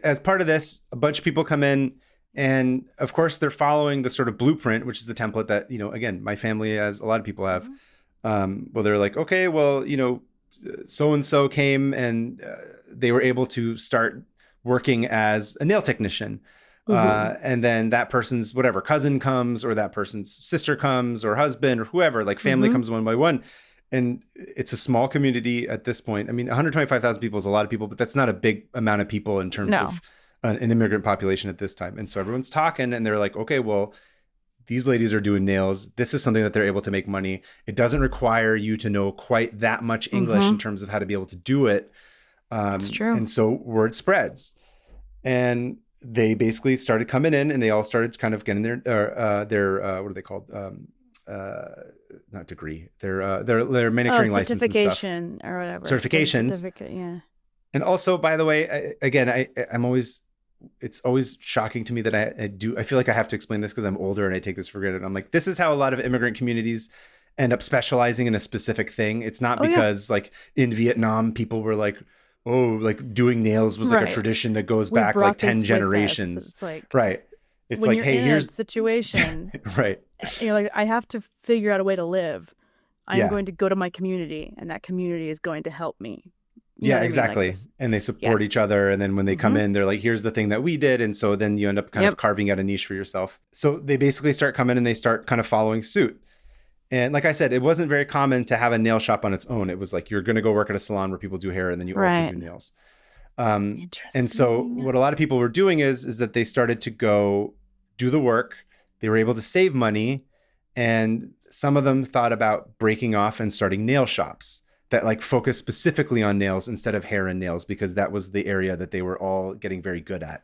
as part of this, a bunch of people come in, and of course they're following the sort of blueprint, which is the template that, again, my family, as a lot of people have. Well, they're like, okay, well, so-and-so came and they were able to start working as a nail technician. And then that person's whatever cousin comes, or that person's sister comes, or husband, or whoever, like family comes one by one. And it's a small community at this point. I mean, 125,000 people is a lot of people, but that's not a big amount of people in terms of an immigrant population at this time. And so everyone's talking and they're like, okay, well, these ladies are doing nails. This is something that they're able to make money. It doesn't require you to know quite that much English in terms of how to be able to do it. It's true. And so word spreads. And they basically started coming in, and they all started kind of getting their what are they called? Not degree. Their manicuring license and stuff. Certification or whatever. Certifications. Certificate, yeah. And also, by the way, it's always shocking to me that I feel like I have to explain this because I'm older and I take this for granted. I'm like, this is how a lot of immigrant communities end up specializing in a specific thing. It's not because like in Vietnam, people were like, like doing nails was like a tradition that goes back like 10 generations. It's like, it's like, hey, here's a situation. Right. You're like, I have to figure out a way to live. I'm going to go to my community, and that community is going to help me. You know what exactly. I mean? Like and they support each other. And then when they come in, they're like, here's the thing that we did. And so then you end up kind of carving out a niche for yourself. So they basically start coming and they start kind of following suit. And like I said, it wasn't very common to have a nail shop on its own. It was like, you're going to go work at a salon where people do hair, and then you also do nails. And so what a lot of people were doing is that they started to go do the work. They were able to save money. And some of them thought about breaking off and starting nail shops that like focus specifically on nails instead of hair and nails, because that was the area that they were all getting very good at.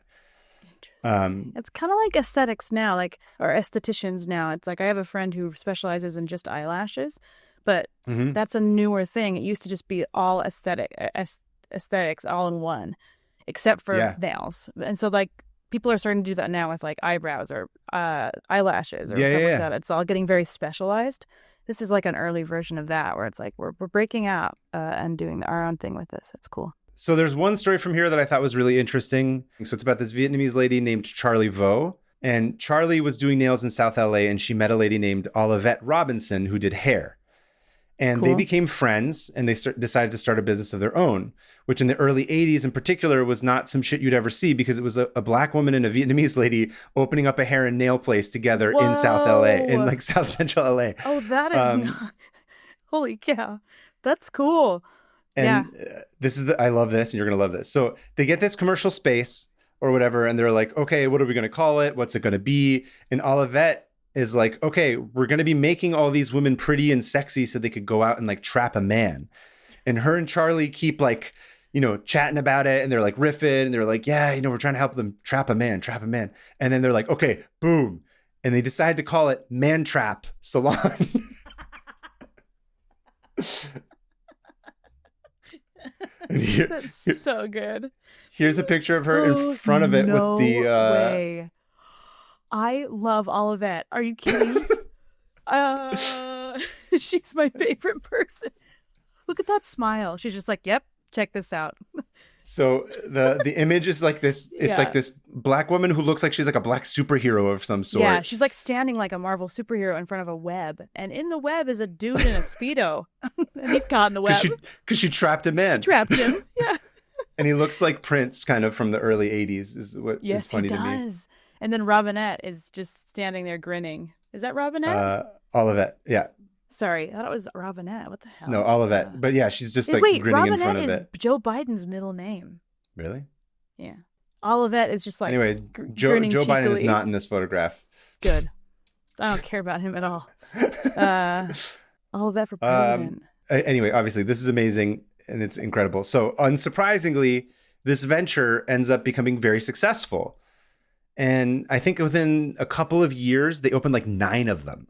It's kind of like aesthetics now, or estheticians now. It's like I have a friend who specializes in just eyelashes, but that's a newer thing. It used to just be all aesthetics all in one, except for nails. And so like people are starting to do that now with like eyebrows or eyelashes or stuff like that. It's all getting very specialized. This is like an early version of that, where it's like we're breaking out and doing our own thing with this. It's cool. So there's one story from here that I thought was really interesting. So it's about this Vietnamese lady named Charlie Vo. And Charlie was doing nails in South LA, and she met a lady named Olivette Robinson who did hair. And they became friends, and they decided to start a business of their own, which in the early 80s in particular was not some shit you'd ever see, because it was a black woman and a Vietnamese lady opening up a hair and nail place together in South LA, in like South Central LA. Oh, that is not... Holy cow. That's cool. And I love this, and you're going to love this. So they get this commercial space or whatever, and they're like, okay, what are we going to call it? What's it going to be? And Olivette is like, okay, we're going to be making all these women pretty and sexy so they could go out and like trap a man. And her and Charlie keep like, chatting about it, and they're like riffing, and they're like, yeah, we're trying to help them trap a man. And then they're like, okay, boom. And they decide to call it Man Trap Salon. That's so good. Here's a picture of her in front of it with the way. I love Olivet. Are you kidding? She's my favorite person. Look at that smile. She's just like, yep, check this out. So the image is like this. It's like this black woman who looks like she's like a black superhero of some sort. Yeah, she's like standing like a Marvel superhero in front of a web. And in the web is a dude in a Speedo. And he's caught in the web. Because she trapped him in. She trapped him, yeah. And he looks like Prince kind of from the early 80s is what is funny to me. Yes, he does. And then Robinette is just standing there grinning. Is that Robinette? Olivet, yeah. Sorry, I thought it was Robinette. What the hell? No, Olivet. But yeah, she's just like grinning Robinette in front of it. Robinette is Joe Biden's middle name. Really? Yeah. Olivet is just like anyway, Joe Biden is not in this photograph. Good. I don't care about him at all. Olivet for president. Anyway, obviously, this is amazing and it's incredible. So unsurprisingly, this venture ends up becoming very successful. And I think within a couple of years, they opened like 9 of them.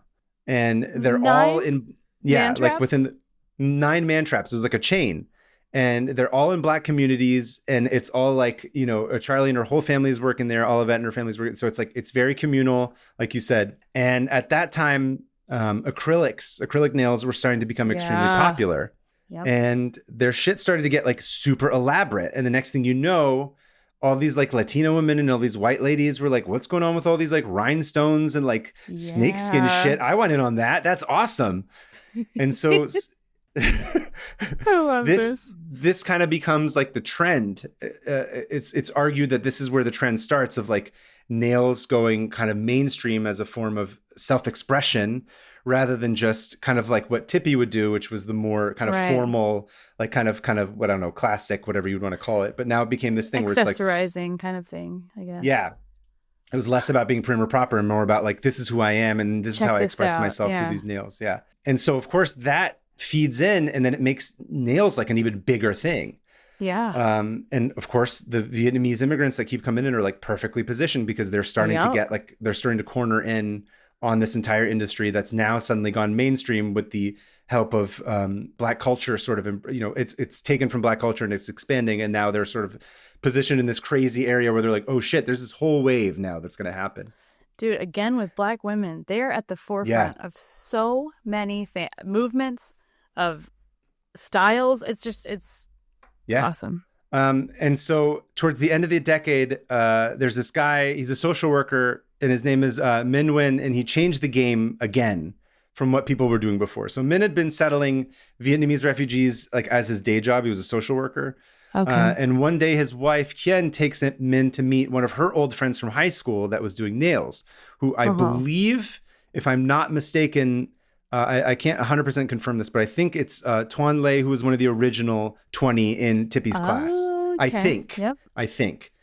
And they're all in, like within 9 man traps. It was like a chain. And they're all in black communities. And it's all like, you know, Charlie and her whole family is working there. Olivet and her family's working. So it's like, it's very communal, like you said. And at that time, acrylic nails were starting to become extremely popular. Yep. And their shit started to get like super elaborate. And the next thing you know, all these like Latino women and all these white ladies were like, what's going on with all these like rhinestones and like snakeskin shit? I want in on that. That's awesome. And so I love this kind of becomes like the trend. It's argued that this is where the trend starts of like nails going kind of mainstream as a form of self-expression rather than just kind of like what Tippy would do, which was the more kind of formal, like kind of what I don't know, classic, whatever you'd want to call it. But now it became this thing where it's like accessorizing kind of thing, I guess. Yeah. It was less about being prim or proper and more about like, this is who I am and this is how I express myself through these nails. Yeah. And so of course that feeds in and then it makes nails like an even bigger thing. Yeah. And of course the Vietnamese immigrants that keep coming in are like perfectly positioned because they're starting to get like, they're starting to corner in on this entire industry that's now suddenly gone mainstream with the help of Black culture sort of, you know, it's taken from Black culture and it's expanding. And now they're sort of positioned in this crazy area where they're like, oh shit, there's this whole wave now that's going to happen. Dude, again, with Black women, they're at the forefront of so many movements, of styles. It's awesome. And so towards the end of the decade, there's this guy, he's a social worker, and his name is Nguyen, and he changed the game again from what people were doing before. So Min had been settling Vietnamese refugees like as his day job. He was a social worker. Okay. And one day his wife, Nguyen, takes Min to meet one of her old friends from high school that was doing nails, who I believe, if I'm not mistaken, I can't 100% confirm this, but I think it's Tuan Le, who was one of the original 20 in Tippy's class. Okay. I think. Yep. I think.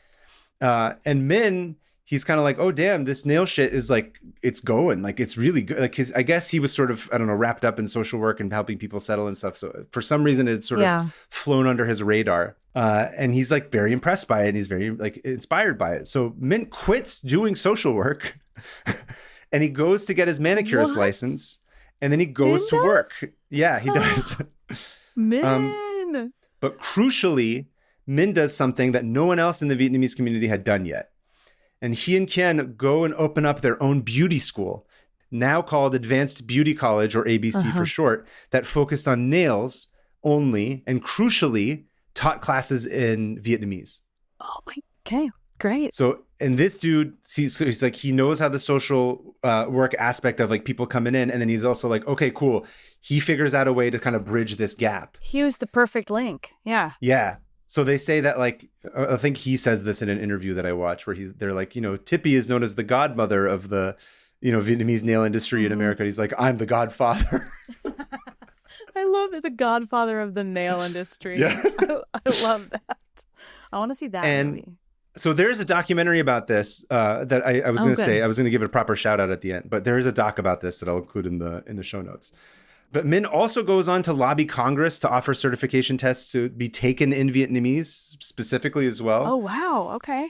And Min, he's kind of like, oh, damn, this nail shit is like, it's going. Like, it's really good. Like, I guess he was sort of, I don't know, wrapped up in social work and helping people settle and stuff. So for some reason, it's sort of flown under his radar. And he's like very impressed by it. And he's very like inspired by it. So Min quits doing social work and he goes to get his manicurist license. And then he goes to work. Yeah, he does. Min. But crucially, Min does something that no one else in the Vietnamese community had done yet. And he and Nguyen go and open up their own beauty school, now called Advanced Beauty College, or ABC for short, that focused on nails only and crucially taught classes in Vietnamese. Oh, okay. Great. So, and this dude, he's like, he knows how the social work aspect of like people coming in. And then he's also like, okay, cool. He figures out a way to kind of bridge this gap. He was the perfect link. Yeah. Yeah. So they say that like, I think he says this in an interview that I watched where they're like, you know, Tippy is known as the godmother of the, you know, Vietnamese nail industry in America. And he's like, I'm the godfather. I love it. The godfather of the nail industry. Yeah. I love that. I want to see that movie. So there's a documentary about this that I was going to say, I was going to give it a proper shout out at the end, but there is a doc about this that I'll include in the show notes. But Min also goes on to lobby Congress to offer certification tests to be taken in Vietnamese specifically as well. Oh, wow. Okay.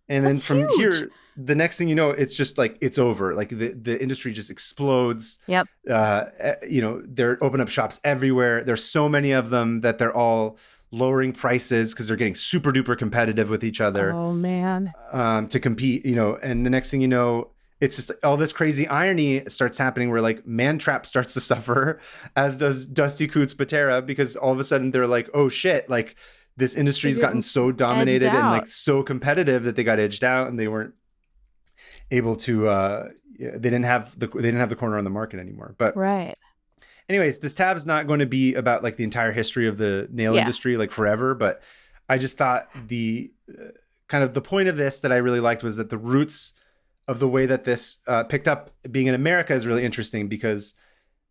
And then from here, the next thing you know, it's just like, it's over. Like the industry just explodes. Yep. You know, they're open up shops everywhere. There's so many of them that they're all lowering prices because they're getting super duper competitive with each other. Oh, man. To compete, you know, and the next thing you know, it's just all this crazy irony starts happening where like Mantrap starts to suffer, as does Dusty Coots Patera, because all of a sudden they're like, oh shit, like this industry's gotten so dominated and like so competitive that they got edged out and they weren't able to they didn't have the corner on the market anymore. But right. Anyways, this tab's not going to be about like the entire history of the nail industry like forever, but I just thought the kind of the point of this that I really liked was that the roots of the way that this picked up being in America is really interesting, because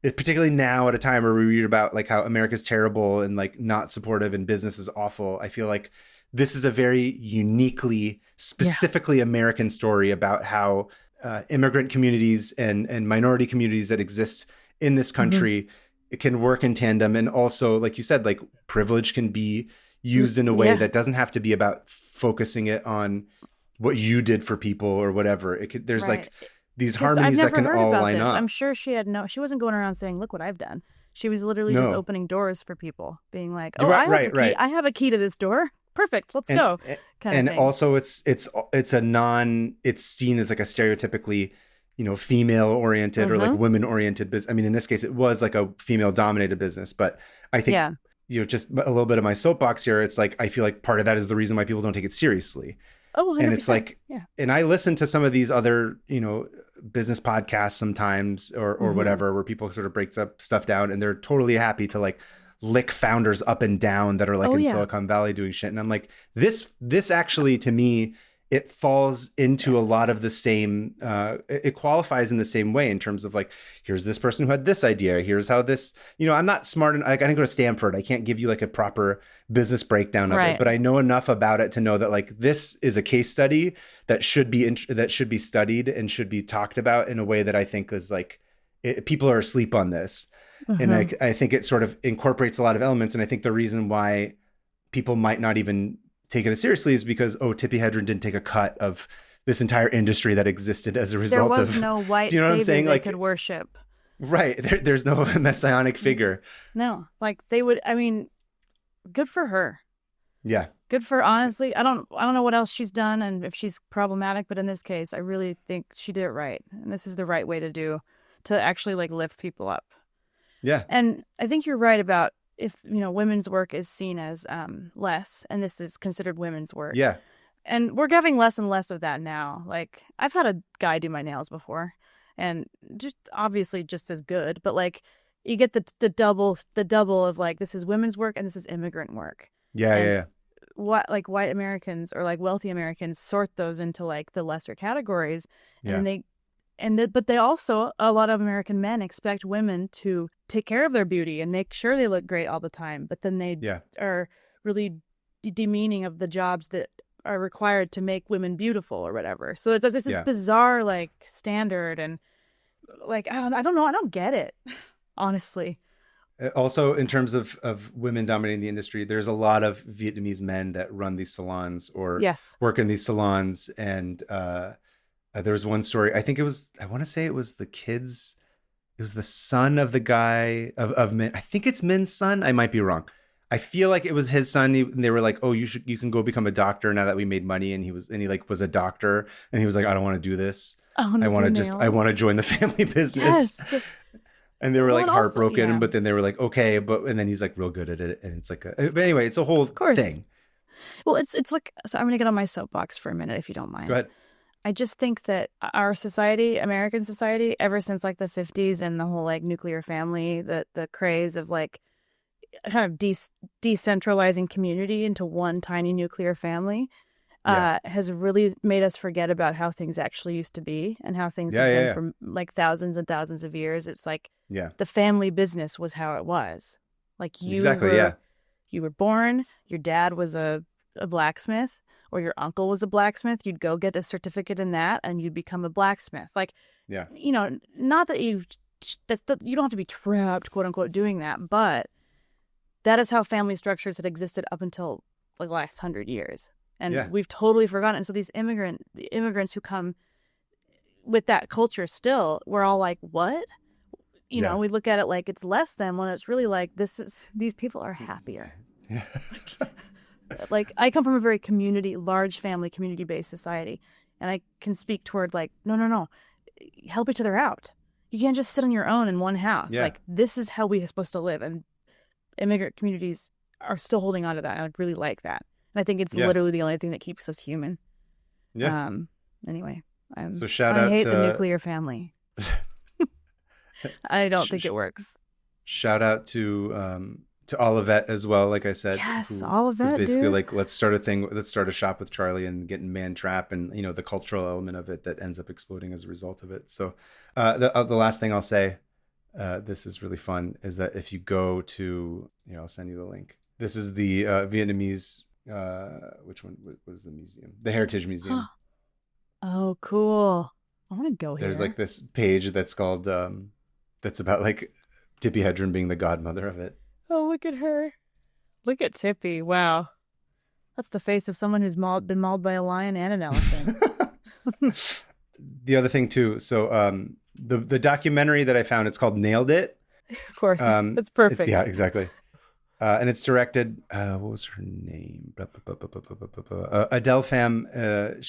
particularly now at a time where we read about like how America's terrible and like not supportive and business is awful, I feel like this is a very uniquely, specifically American story about how immigrant communities and minority communities that exist in this country it can work in tandem. And also, like you said, like privilege can be used in a way that doesn't have to be about focusing it on what you did for people or whatever. It could, there's like these harmonies that can all line up. I'm sure she wasn't going around saying, look what I've done. She was literally just opening doors for people, being like, oh, I have a key to this door. Perfect. Let's go. And also it's seen as like a stereotypically, female oriented or like women oriented business. I mean, in this case, it was like a female dominated business, but I think, just a little bit of my soapbox here. It's like, I feel like part of that is the reason why people don't take it seriously. Oh, 100%. And it's like, and I listen to some of these other, business podcasts sometimes or whatever, where people sort of breaks up stuff down and they're totally happy to like lick founders up and down that are like in Silicon Valley doing shit. And I'm like, this actually, to me, it falls into a lot of the same, it qualifies in the same way in terms of like, here's this person who had this idea. Here's how this, I'm not smart. And I didn't go to Stanford. I can't give you like a proper business breakdown of it, but I know enough about it to know that like, this is a case study that should be studied and should be talked about in a way that I think is like, people are asleep on this. And I think it sort of incorporates a lot of elements. And I think the reason why people might not even take it as seriously is because, Tippi Hedren didn't take a cut of this entire industry that existed as a result of... There was no white savior they could worship. Right. There's no messianic figure. No. Like they would, I mean, good for her. Yeah. Good for, honestly, I don't know what else she's done and if she's problematic, but in this case, I really think she did it right. And this is the right way to actually like lift people up. Yeah. And I think you're right about if, women's work is seen as less, and this is considered women's work. Yeah. And we're getting less and less of that now. Like, I've had a guy do my nails before, and just obviously just as good, but like, you get the double of like, this is women's work and this is immigrant work. Yeah. What, like, white Americans or like wealthy Americans sort those into like the lesser categories, and but they also, a lot of American men expect women to take care of their beauty and make sure they look great all the time. But then they are really demeaning of the jobs that are required to make women beautiful or whatever. So it's this bizarre like standard, and like I don't know, I don't get it, honestly. Also, in terms of women dominating the industry, there's a lot of Vietnamese men that run these salons or work in these salons, and there was one story, I want to say it was the kids. It was the son of the guy of Min. I think it's Min's son. I might be wrong. I feel like it was his son. They were like, "Oh, you can go become a doctor now that we made money." And he was a doctor, and he was like, "I don't want to do this. I want to join the family business." Yes. And they were like heartbroken, also, but then they were like, "Okay," and then he's like real good at it, and it's like, but anyway, it's a whole thing. Well, it's like, so I'm gonna get on my soapbox for a minute, if you don't mind. Go ahead. I just think that our society, American society, ever since like the 50s and the whole like nuclear family, the craze of like kind of decentralizing community into one tiny nuclear family, has really made us forget about how things actually used to be and how things have been for like thousands and thousands of years. It's like the family business was how it was. Like you were born, your dad was a blacksmith, or your uncle was a blacksmith, you'd go get a certificate in that and you'd become a blacksmith. Like, not that you don't have to be trapped, quote unquote, doing that, but that is how family structures had existed up until like the last 100 years. And we've totally forgotten. And so these immigrants who come with that culture still, we're all like, what? We look at it like it's less than, when it's really like, these people are happier. Yeah. Like, I come from a very large family, community-based society, and I can speak toward like, no. help each other out. You can't just sit on your own in one house. Yeah. Like, this is how we are supposed to live. And immigrant communities are still holding on to that. I really like that. And I think it's literally the only thing that keeps us human. Yeah. Anyway, so shout I out hate to the nuclear family. I don't think it works. Shout out to Olivet as well. Like I said, yes, Olivet, is basically dude. like, let's start a shop with Charlie and getting Man Trap, and the cultural element of it that ends up exploding as a result of it. So the last thing I'll say, this is really fun, is that if you go to, I'll send you the link. This is the Vietnamese. Which one? What is the museum? The Heritage Museum. Oh, cool. I want to go here. There's like this page that's called that's about like Tippi Hedren being the godmother of it. Oh, look at her. Look at Tippi. Wow. That's the face of someone who's been mauled by a lion and an elephant. The other thing too, so the documentary that I found, it's called Nailed It. Of course. That's perfect. Yeah, exactly. And it's directed, what was her name? Adele Pham.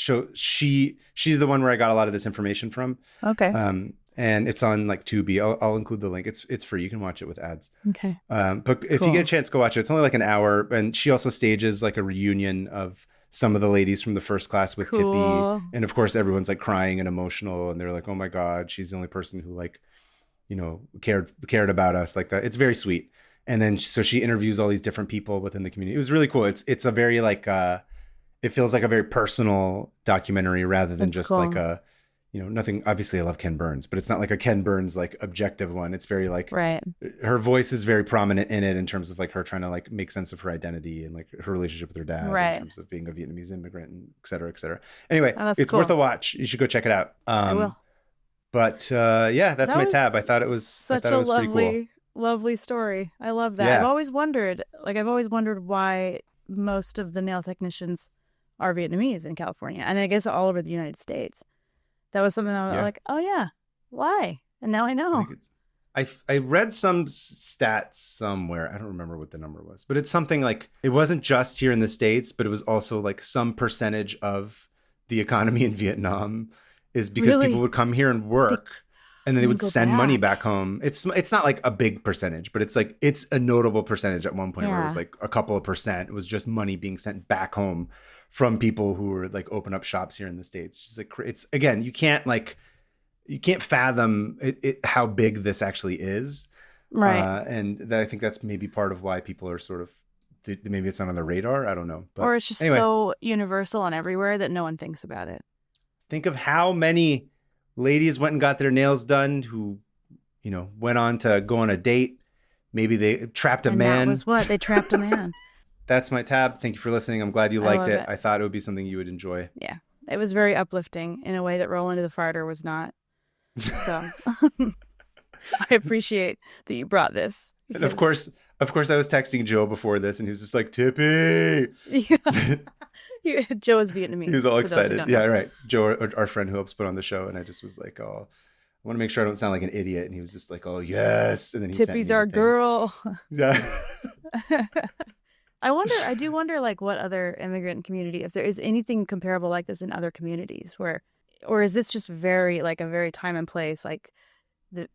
She's the one where I got a lot of this information from. Okay. And it's on like Tubi. I'll include the link. It's free. You can watch it with ads. Okay. But if you get a chance, go watch it. It's only like an hour. And she also stages like a reunion of some of the ladies from the first class with Tippi. And of course, everyone's like crying and emotional. And they're like, oh my God, she's the only person who like, cared about us like that. It's very sweet. And then so she interviews all these different people within the community. It was really cool. It's a very like, it feels like a very personal documentary rather than just like a, nothing. Obviously I love Ken Burns, but it's not like a Ken Burns like objective one. It's very like, right. Her voice is very prominent in it in terms of like her trying to like make sense of her identity and like her relationship with her dad in terms of being a Vietnamese immigrant and et cetera, et cetera. Anyway, it's worth a watch. You should go check it out. I will. But that's my tab. I thought it was pretty cool. Lovely story. I love that. Yeah. I've always wondered why most of the nail technicians are Vietnamese in California, and I guess all over the United States. That was something I was like, oh yeah, why? And now I know. I read some stats somewhere. I don't remember what the number was, but it's something like it wasn't just here in the States, but it was also like some percentage of the economy in Vietnam is because people would come here and work. And then they would send money back home. It's not like a big percentage, but it's a notable percentage at one point where it was like a couple of percent. It was just money being sent back home from people who were like open up shops here in the States. Just like it's again, you can't fathom how big this actually is, right? And I think that's maybe part of why people are sort of maybe it's not on the radar. I don't know, but or it's just so universal and everywhere that no one thinks about it. Think of how many ladies went and got their nails done who, went on to go on a date. Maybe they trapped a man. That was what? They trapped a man. That's my tab. Thank you for listening. I'm glad you liked it. I thought it would be something you would enjoy. Yeah. It was very uplifting in a way that Roland the Farter was not. So I appreciate that you brought this. And of course, I was texting Joe before this and he was just like, Tippi. Yeah. Joe is Vietnamese. He was all excited. Yeah, right. Joe, our friend who helps put on the show. And I just was like, oh, I want to make sure I don't sound like an idiot. And he was just like, oh, yes. And then he Tippi's our girl. Yeah. I do wonder like what other immigrant community, if there is anything comparable like this in other communities or is this just very like a very time and place, like the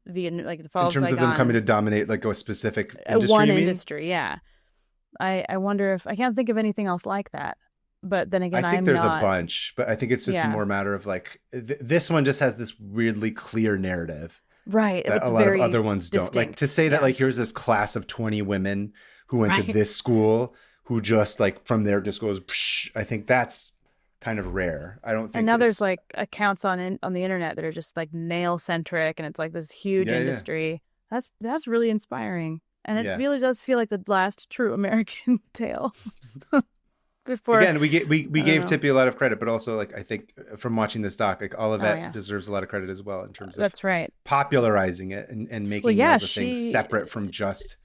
fall of Saigon. In terms of them coming to dominate like a specific industry, one industry. Yeah. I wonder if I can't think of anything else like that. But then again, I think there's a bunch, but I think it's just a more matter of like this one just has this weirdly clear narrative, right? That a lot of other ones don't. Like to say that like here's this class of 20 women who went to this school who just like from there just goes. Psh, I think that's kind of rare. I don't think. And now there's like accounts on the internet that are just like nail centric, and it's like this huge industry. Yeah. That's really inspiring, and it really does feel like the last true American tale. Before again, we gave Tippi a lot of credit, but also like I think from watching this doc, like Olivet deserves a lot of credit as well in terms of popularizing it and making it as a thing separate from just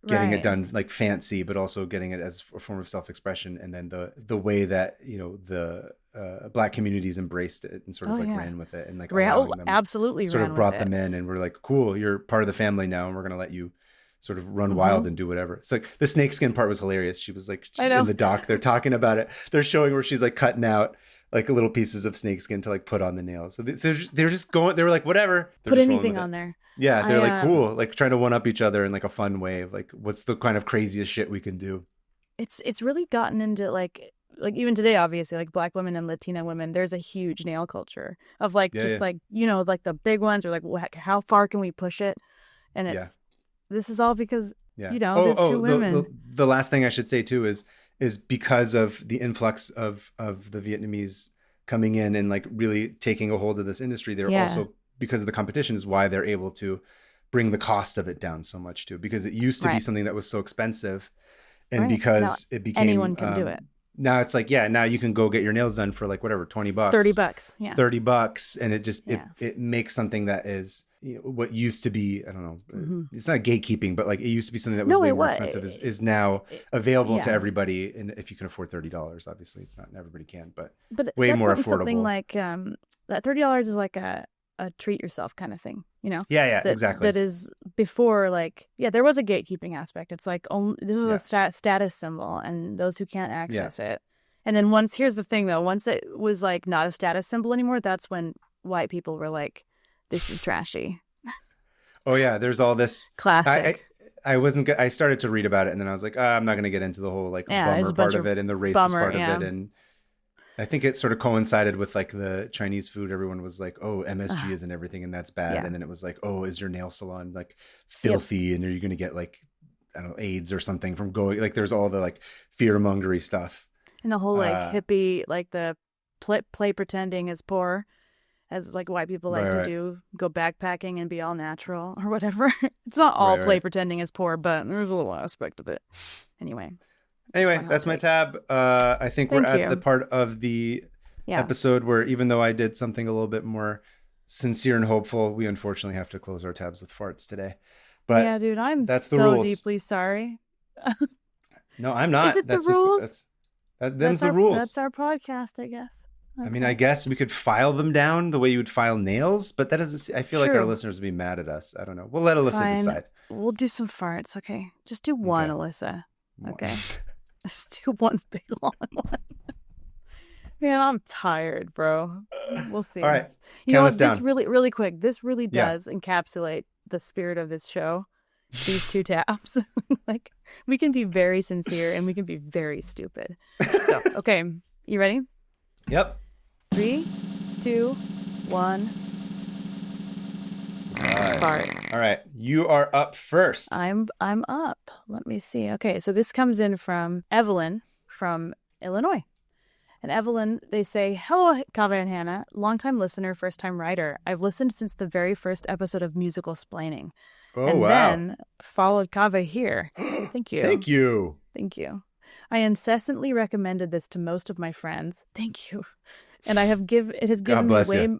getting it done like fancy, but also getting it as a form of self-expression. And then the way that the Black communities embraced it and sort of ran with it and like allowing them, absolutely sort of brought them in and we're like, cool, you're part of the family now, and we're gonna let you sort of run wild and do whatever. It's like the snakeskin part was hilarious. She was like in the doc, they're talking about it. They're showing where she's like cutting out like little pieces of snakeskin to like put on the nails. So they're just going. They were like, whatever. They're Put just anything on there. Yeah, they're like cool, like trying to one up each other in like a fun way of like, what's the kind of craziest shit we can do? It's really gotten into like even today, obviously, like Black women and Latina women, there's a huge nail culture of like like like the big ones or like how far can we push it? And this is all because there's two women. The last thing I should say too is because of the influx of the Vietnamese coming in and like really taking a hold of this industry, they're also, because of the competition, is why they're able to bring the cost of it down so much too, because it used to be something that was so expensive, and because it became anyone can do it. Now it's like, now you can go get your nails done for like whatever, $20, $30. Yeah. $30. And it just, it makes something that is, what used to be, I don't know, it's not gatekeeping, but like it used to be something that was way more expensive is now available to everybody. And if you can afford $30, obviously it's not everybody can, but way more affordable. Something like that $30 is like a treat yourself kind of thing, exactly. That is before, like, there was a gatekeeping aspect. It's like only this was a status symbol, and those who can't access it. And then here's the thing though, once it was like not a status symbol anymore, that's when white people were like, this is trashy. Oh yeah, there's all this classic. I started to read about it, and then I was like, I'm not going to get into the whole like bummer part of it and the racist part of it, and I think it sort of coincided with like the Chinese food. Everyone was like, oh, MSG isn't everything and that's bad. And then it was like, oh, is your nail salon like filthy? And are you going to get like, I don't know, AIDS or something from going, like there's all the like fear mongery stuff. And the whole like hippie, like the play pretending is poor, as like white people like to do, go backpacking and be all natural or whatever. It's not all play pretending is poor, but there's a little aspect of it. Anyway, that's my tab. I think we're at the part of the episode where, even though I did something a little bit more sincere and hopeful, we unfortunately have to close our tabs with farts today. But dude, that's the so rules. Deeply sorry. No, I'm not. Is it the rules? Them's the rules. That's our podcast, I guess. Okay. I mean, I guess we could file them down the way you would file nails, but that doesn't. I feel like our listeners would be mad at us. I don't know. We'll let Alyssa decide. We'll do some farts, okay? Just do one, Alyssa. Okay. Just do one big long one. Man, I'm tired, bro. We'll see. All right. You know what? This really quick. This really does encapsulate the spirit of this show. These two tabs. Like, we can be very sincere and we can be very stupid. So, okay. You ready? Yep. 3, 2, 1. Fart. All right. You are up first. I'm up. Let me see. Okay, so this comes in from Evelyn from Illinois. And Evelyn, they say, hello, Kaveh and Hannah. Longtime listener, first-time writer. I've listened since the very first episode of Musical Splaining. Oh, and wow. then followed Kaveh here. Thank you. Thank you. Thank you. I incessantly recommended this to most of my friends. Thank you. And it has given me way...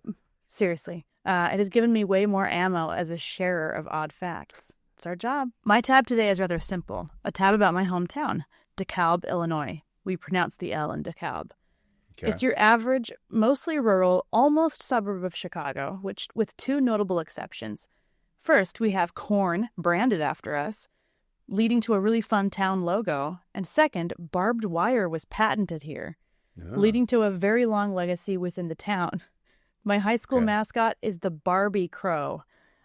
Seriously. It has given me way more ammo as a sharer of odd facts. It's our job. My tab today is rather simple. A tab about my hometown, DeKalb, Illinois. We pronounce the L in DeKalb. Okay. It's your average, mostly rural, almost suburb of Chicago, which with two notable exceptions. First, we have corn branded after us, leading to a really fun town logo. And second, barbed wire was patented here, leading to a very long legacy within the town. My high school mascot is the Barbie Crow.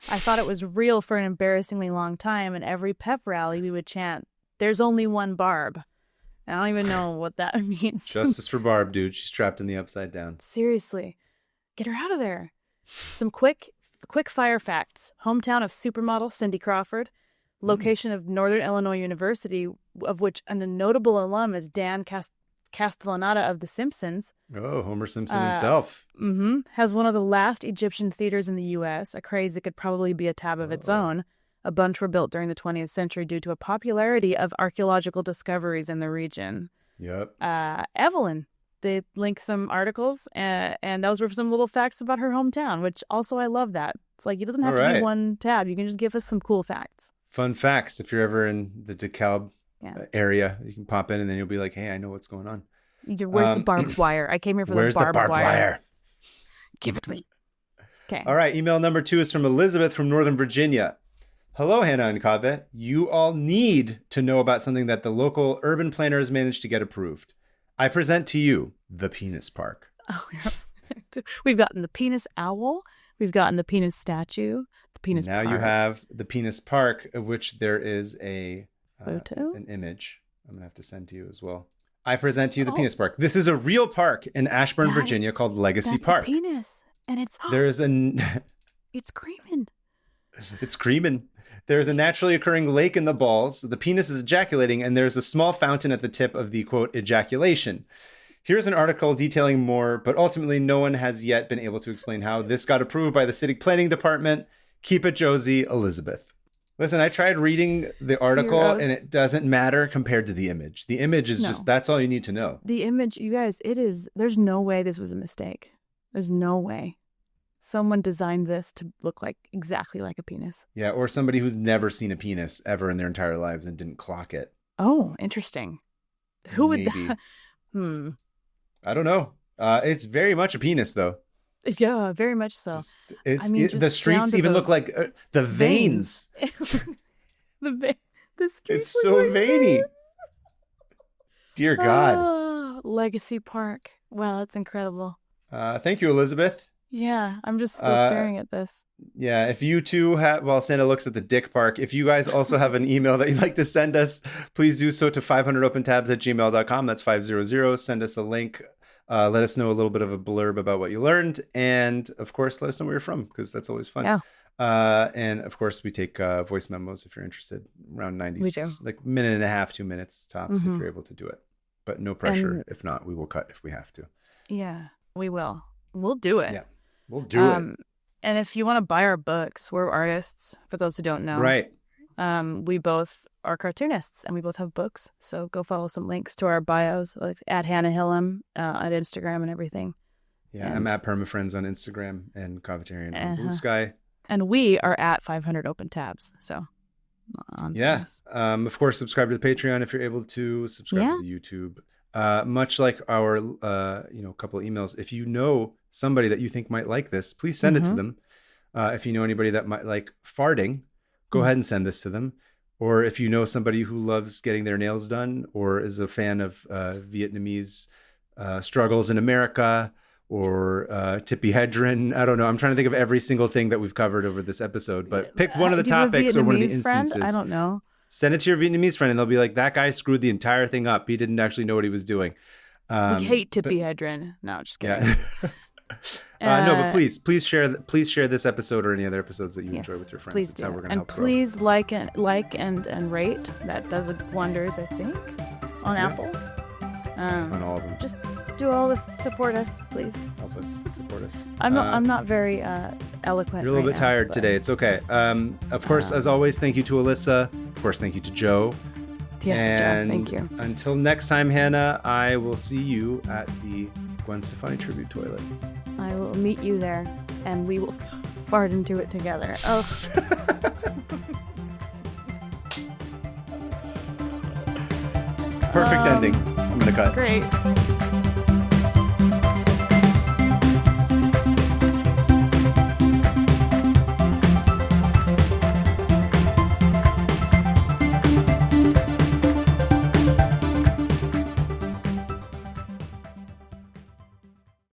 I thought it was real for an embarrassingly long time, and every pep rally we would chant, "There's only one Barb." I don't even know what that means. Justice for Barb, dude. She's trapped in the Upside Down. Seriously. Get her out of there. Some quick fire facts. Hometown of supermodel Cindy Crawford. Location of Northern Illinois University, of which a notable alum is Dan Castellaneta of The Simpsons. Oh, Homer Simpson himself. Has one of the last Egyptian theaters in the U.S., a craze that could probably be a tab of its own. A bunch were built during the 20th century due to a popularity of archaeological discoveries in the region. Yep. Evelyn, they link some articles, and those were some little facts about her hometown, which also I love that. It's like, it doesn't have to be one tab. You can just give us some cool facts. Fun facts. If you're ever in the DeKalb area, you can pop in and then you'll be like, hey, I know what's going on. Where's the barbed wire? I came here for the barbed wire. Give it to me. Okay. All right. Email number 2 is from Elizabeth from Northern Virginia. Hello, Hannah and Kaveh. You all need to know about something that the local urban planner has managed to get approved. I present to you the Penis Park. Oh, we've gotten the penis owl. We've gotten the penis statue. The penis now park. You have the penis park, of which there is a photo, an image. I'm gonna have to send to you as well. I present to you the penis park. This is a real park in Ashburn, Virginia, called Legacy Park. A penis, and it's it's creaming. It's creaming. There's a naturally occurring lake in the balls. The penis is ejaculating, and there's a small fountain at the tip of the, quote, ejaculation. Here's an article detailing more, but ultimately no one has yet been able to explain how this got approved by the city planning department. Keep it Josie, Elizabeth. Listen, I tried reading the article, and it doesn't matter compared to the image. The image is just, that's all you need to know. The image, you guys, there's no way this was a mistake. There's no way. Someone designed this to look exactly like a penis. Yeah, or somebody who's never seen a penis ever in their entire lives and didn't clock it. Oh, interesting. Who would that? I don't know. It's very much a penis, though. Yeah, very much so. The streets even look like the veins. The streets. It's so veiny. Dear God. Legacy Park. Wow, that's incredible. Thank you, Elizabeth. Yeah, I'm just still staring at this. Yeah, if you two have, while Santa looks at the dick park, if you guys also have an email that you'd like to send us, please do so to 500opentabs@gmail.com. That's 500. Send us a link. Let us know a little bit of a blurb about what you learned. And of course, let us know where you're from, because that's always fun. Yeah. And of course, we take voice memos if you're interested, around 90, we do. like minute and a half, 2 minutes tops, if you're able to do it. But no pressure. If not, we will cut if we have to. Yeah, we will. We'll do it. Yeah, we'll do it. And if you want to buy our books, we're artists, for those who don't know. Right. We both are cartoonists, and we both have books. So go follow some links to our bios, like at Hannah Hillam, at Instagram and everything. Yeah, I'm at PermaFriends on Instagram and Taherian on Blue Sky. And we are at 500 Open Tabs. So, of course, subscribe to the Patreon if you're able to. Subscribe to the YouTube. Much like our, couple of emails. If you know somebody that you think might like this, please send it to them. If you know anybody that might like farting, go ahead and send this to them. Or if you know somebody who loves getting their nails done, or is a fan of Vietnamese struggles in America, or Tippi Hedren. I don't know. I'm trying to think of every single thing that we've covered over this episode, but pick one of the topics or one of the instances. Friend? I don't know. Send it to your Vietnamese friend, and they'll be like, that guy screwed the entire thing up. He didn't actually know what he was doing. We hate Tippi Hedren. No, just kidding. Yeah. No, but please share this episode or any other episodes that you enjoy with your friends. Please That's do. how we're going to help please grow. like and rate. That does wonders, I think, on Apple. On all of them. Just do all this. Support us, please. Help us. Support us. I'm not very eloquent. You're a little bit tired today. It's okay. Of course, as always, thank you to Alyssa. Of course, thank you to Joe. Yes, and Joe. Thank you. Until next time, Hannah, I will see you at the Gwen Stefani tribute toilet. I will meet you there, and we will fart into it together. Oh. Perfect ending. I'm going to cut. Great.